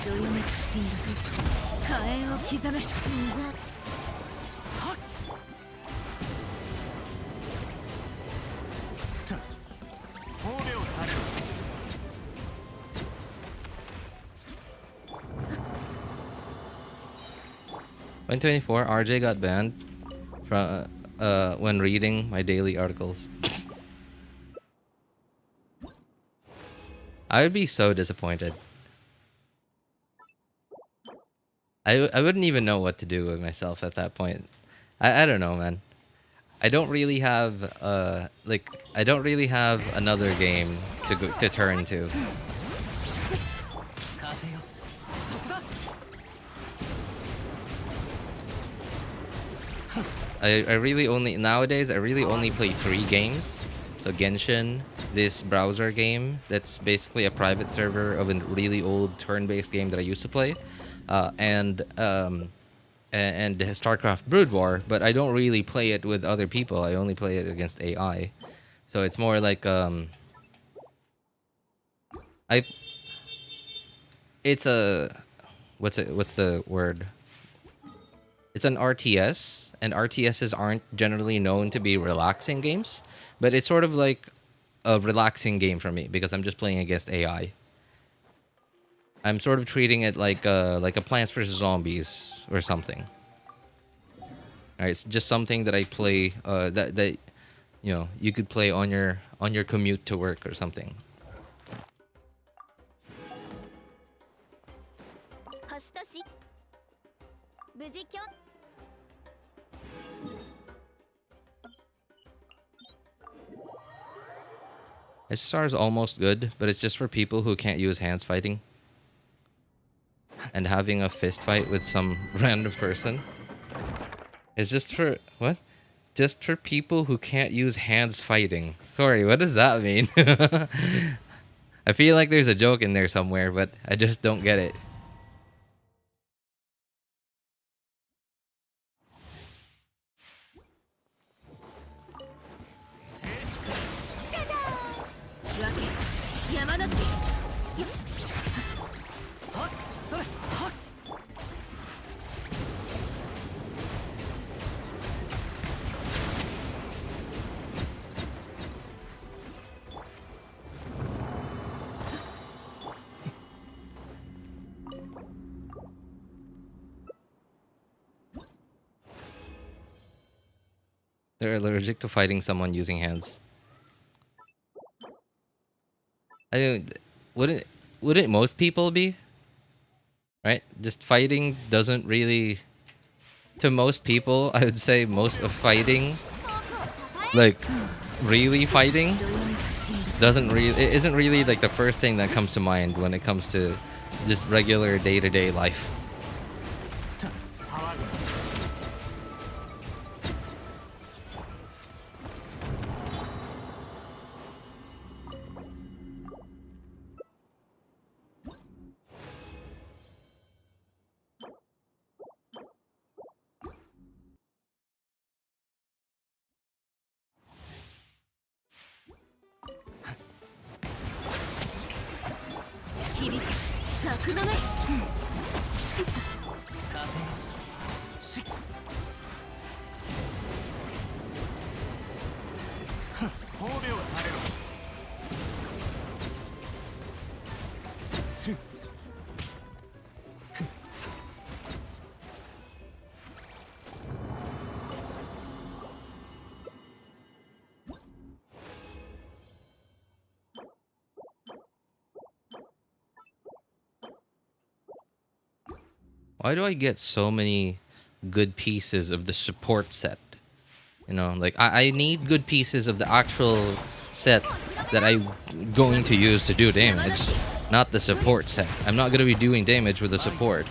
[SPEAKER 1] どよめく進学火炎を刻め
[SPEAKER 3] 褒美を垂れろ
[SPEAKER 2] 2024, RJ got banned from when reading my daily articles. I would be so disappointed. I wouldn't even know what to do with myself at that point. I don't know, man. I don't really have I don't really have another game to turn to. I really only nowadays I really only play 3 games. So Genshin, this browser game that's basically a private server of a really old turn-based game that I used to play, and StarCraft Brood War. But I don't really play it with other people. I only play it against AI. So it's more like it's a what's the word? It's an RTS, and RTSs aren't generally known to be relaxing games, but it's sort of like a relaxing game for me because I'm just playing against AI. I'm sort of treating it like a Plants vs Zombies or something. Alright, it's just something that I play that you know you could play on your commute to work or something. SSR is almost good, but it's just for people who can't use hands fighting. And having a fist fight with some random person. It's just for what? Just for people who can't use hands fighting. Sorry, what does that mean? I feel like there's a joke in there somewhere, but I just don't get it. They're allergic to fighting someone using hands. I mean, wouldn't most people be? Right? Just fighting doesn't really... To most people, I would say most of fighting, like really fighting, isn't really like the first thing that comes to mind when it comes to just regular day-to-day life. Why do I get so many good pieces of the support set? You know, like I need good pieces of the actual set that I'm going to use to do damage, not the support set. I'm not going to be doing damage with the support.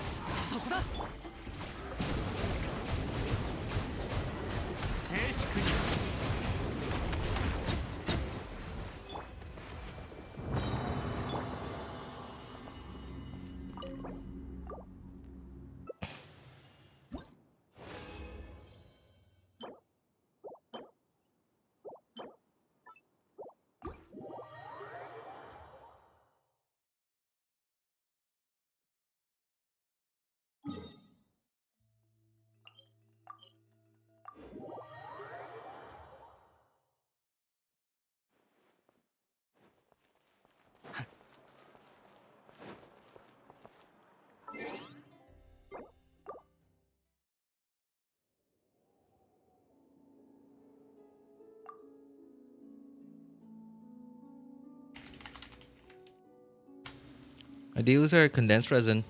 [SPEAKER 2] Dailies are condensed resin.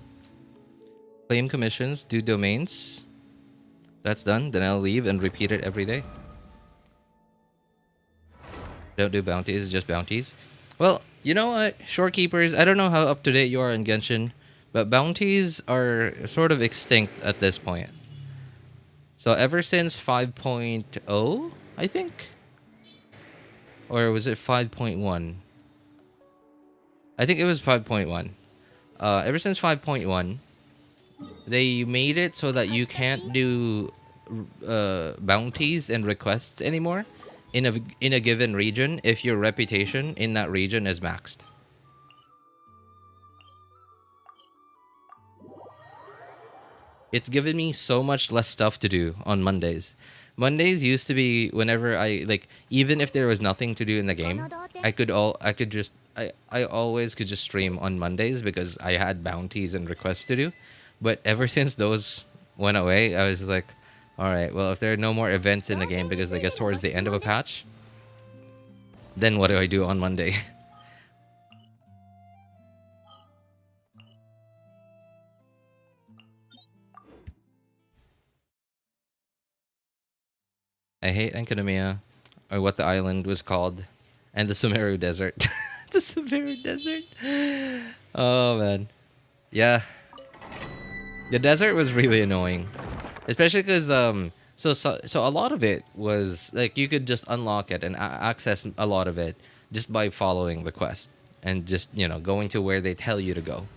[SPEAKER 2] Claim commissions, do domains. That's done. Then I'll leave and repeat it every day. Don't do bounties, just bounties. Well, you know what? Shorekeepers, I don't know how up to date you are in Genshin, but bounties are sort of extinct at this point. So ever since 5.0, I think? Or was it 5.1? I think it was 5.1. Ever since 5.1, they made it so that you can't do bounties and requests anymore in a given region if your reputation in that region is maxed. It's given me so much less stuff to do on Mondays. Mondays used to be whenever I like, even if there was nothing to do in the game, I always could just stream on Mondays because I had bounties and requests to do. But ever since those went away, I was like, all right, well, if there are no more events in the game because I guess towards the end of a patch, then what do I do on Monday? I hate Enkanomiya, or what the island was called, and the Sumeru Desert. The Sumeru Desert. Oh, man. Yeah. The desert was really annoying. Especially because, so a lot of it was, like, you could just unlock it and access a lot of it just by following the quest. And just, you know, going to where they tell you to go.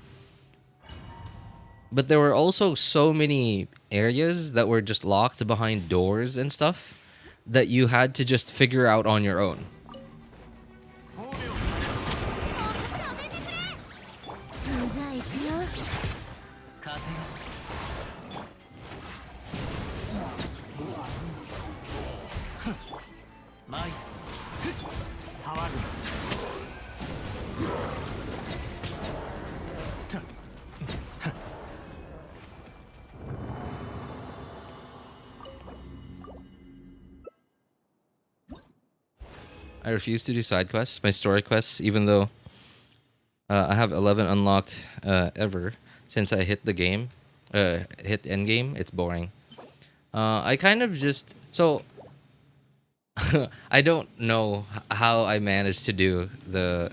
[SPEAKER 2] But there were also so many areas that were just locked behind doors and stuff that you had to just figure out on your own. I refuse to do side quests, my story quests, even though I have 11 unlocked ever since I hit the game, hit endgame. It's boring. I kind of just, so I don't know how I managed to do the,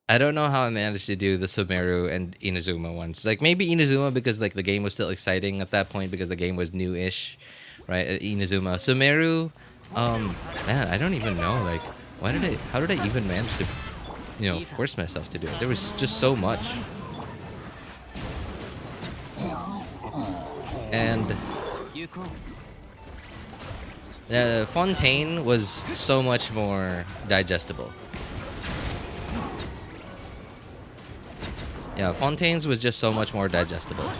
[SPEAKER 2] Sumeru and Inazuma ones. Like maybe Inazuma because like the game was still exciting at that point because the game was new-ish, right? Inazuma, Sumeru. Man, I don't even know. Like, how did I even manage to, you know, force myself to do it? There was just so much. And Fontaine was so much more digestible. Yeah, Fontaine's was just so much more digestible.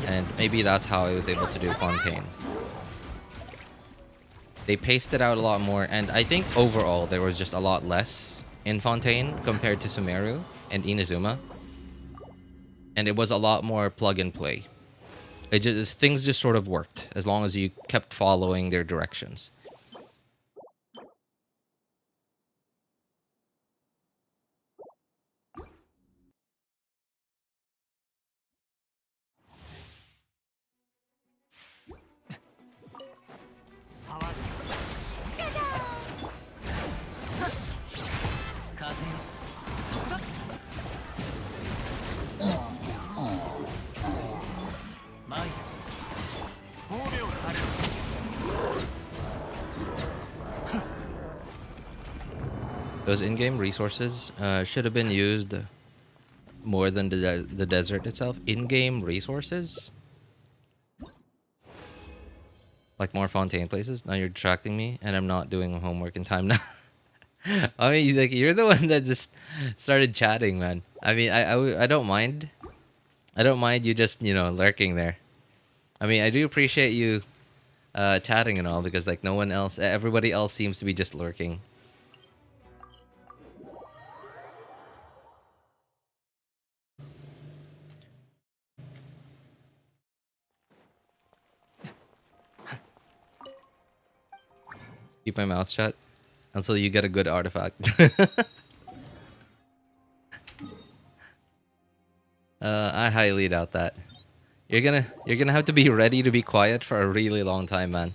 [SPEAKER 2] And maybe that's how I was able to do Fontaine. They paced it out a lot more, and I think overall there was just a lot less in Fontaine compared to Sumeru and Inazuma. And it was a lot more plug and play. Things just sort of worked as long as you kept following their directions. Those in-game resources should have been used more than the desert itself. In-game resources? Like more Fontaine places? Now you're distracting me and I'm not doing homework in time now. I mean, like, you're the one that just started chatting, man. I mean, I don't mind. I don't mind you just, you know, lurking there. I mean, I do appreciate you chatting and all because, like, no one else, everybody else seems to be just lurking. Keep my mouth shut until you get a good artifact. I highly doubt that. You're gonna have to be ready to be quiet for a really long time, man.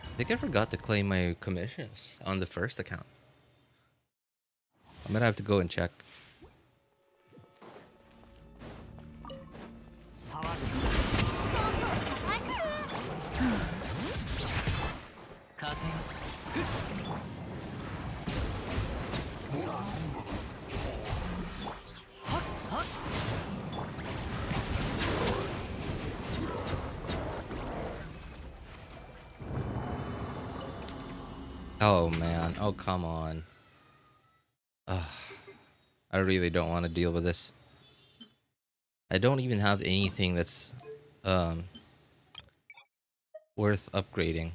[SPEAKER 2] I think I forgot to claim my commissions on the first account. I'm gonna have to go and check.
[SPEAKER 3] 騒ぐ
[SPEAKER 4] 風よ
[SPEAKER 2] Oh man, oh come on. Ugh. I really don't want to deal with this. I don't even have anything that's worth upgrading.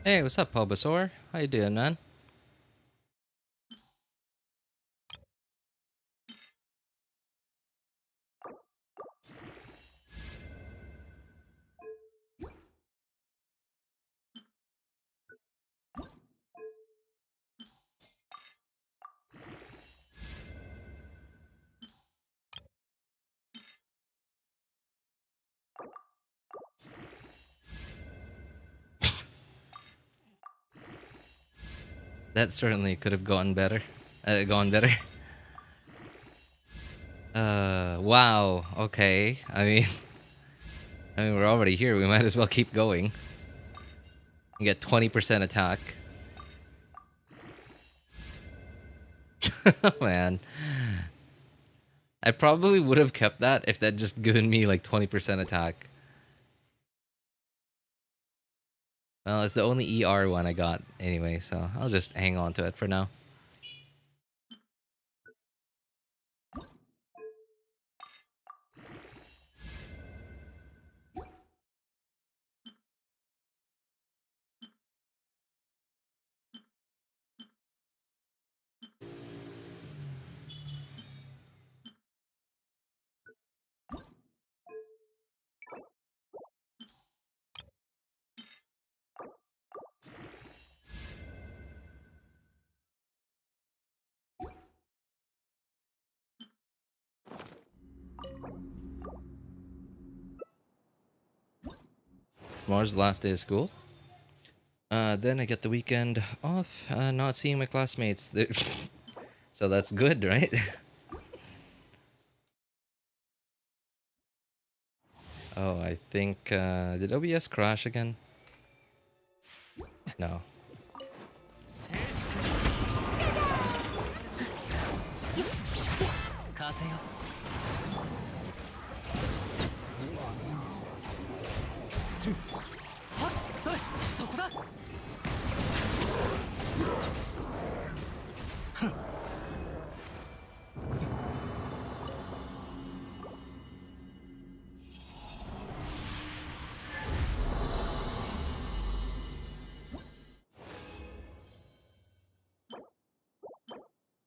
[SPEAKER 2] Hey, what's up, Bulbasaur? How you doing, man? That certainly could have gone better. Gone better. Wow. Okay. I mean, we're already here. We might as well keep going. You get 20% attack. Man. I probably would have kept that if that just given me like 20% attack. Well, it's the only ER one I got anyway, so I'll just hang on to it for now. Tomorrow's the last day of school. Then I get the weekend off, not seeing my classmates. So that's good, right? Oh, I think, did OBS crash again? No.
[SPEAKER 4] 風よ そこだ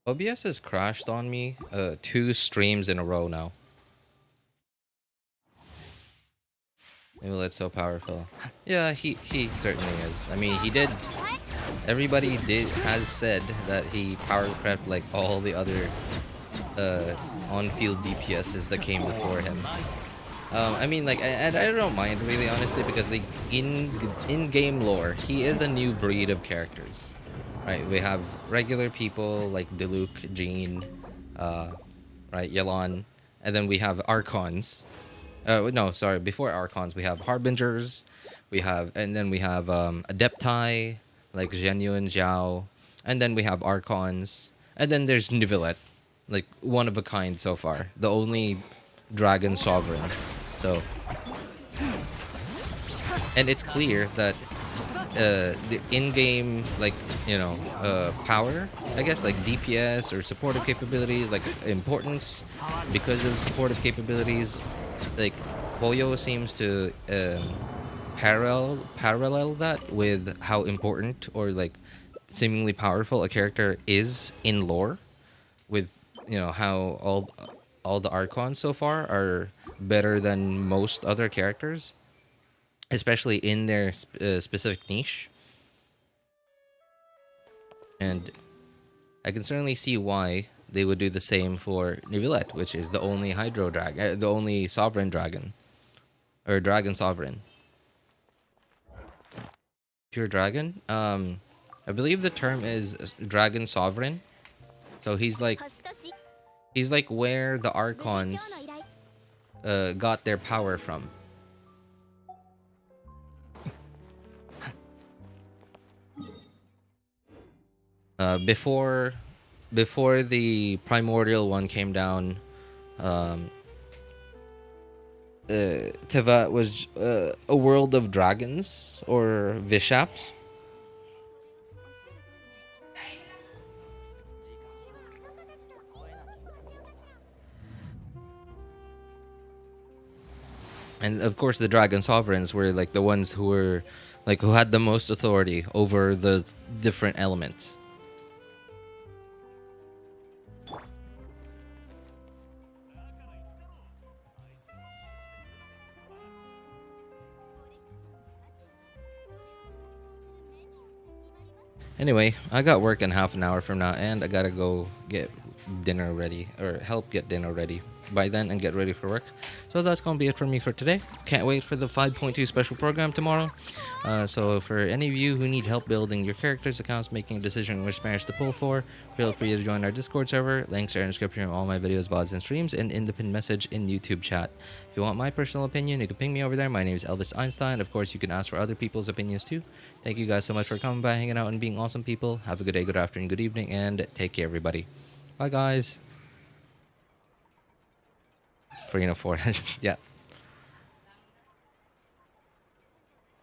[SPEAKER 2] OBS has crashed on me 2 streams in a row now. Maybe that's so powerful. Yeah, he certainly is. I mean, he did. Everybody has said that he power crept like all the other on-field DPSs that came before him. I mean, like, and I don't mind really, honestly, because like in-game lore, he is a new breed of characters. Right, we have regular people like Diluc, Jean, right, Yelan, and then we have Archons, No, sorry. Before Archons, we have Harbingers. And then we have Adepti, like Zhenyu and Zhao. And then we have Archons. And then there's Nivelette, like one of a kind so far. The only dragon sovereign. So, and it's clear that the in-game, like, power, I guess, like DPS or supportive capabilities, like importance, because of supportive capabilities, like Hoyo seems to parallel that with how important or like seemingly powerful a character is in lore, with how all the Archons so far are better than most other characters, especially in their specific niche. And I can certainly see why they would do the same for Nivelette, which is the only Hydro Dragon, the only Sovereign Dragon, or Dragon Sovereign. Pure Dragon. I believe the term is Dragon Sovereign. So he's like where the Archons got their power from. Before the primordial one came down, Teva was a world of dragons or Vishaps. And of course, the dragon sovereigns were like the ones who were like who had the most authority over the different elements. Anyway, I got work in half an hour from now, and I gotta go get dinner ready, or help get dinner ready by then and get ready for work. So that's gonna be it for me for today. Can't wait for the 5.2 special program tomorrow. So for any of you who need help building your characters' accounts, making a decision which banners to pull for, feel free to join our Discord server. Links are in the description of all my videos, VODs, and streams, and in the pinned message in YouTube chat. If you want my personal opinion, you can ping me over there. My name is Elvis Einstein. Of course, you can ask for other people's opinions too. Thank you guys so much for coming by, hanging out, and being awesome people. Have a good day, good afternoon, good evening, and take care, everybody. Bye, guys. For 4. Yeah.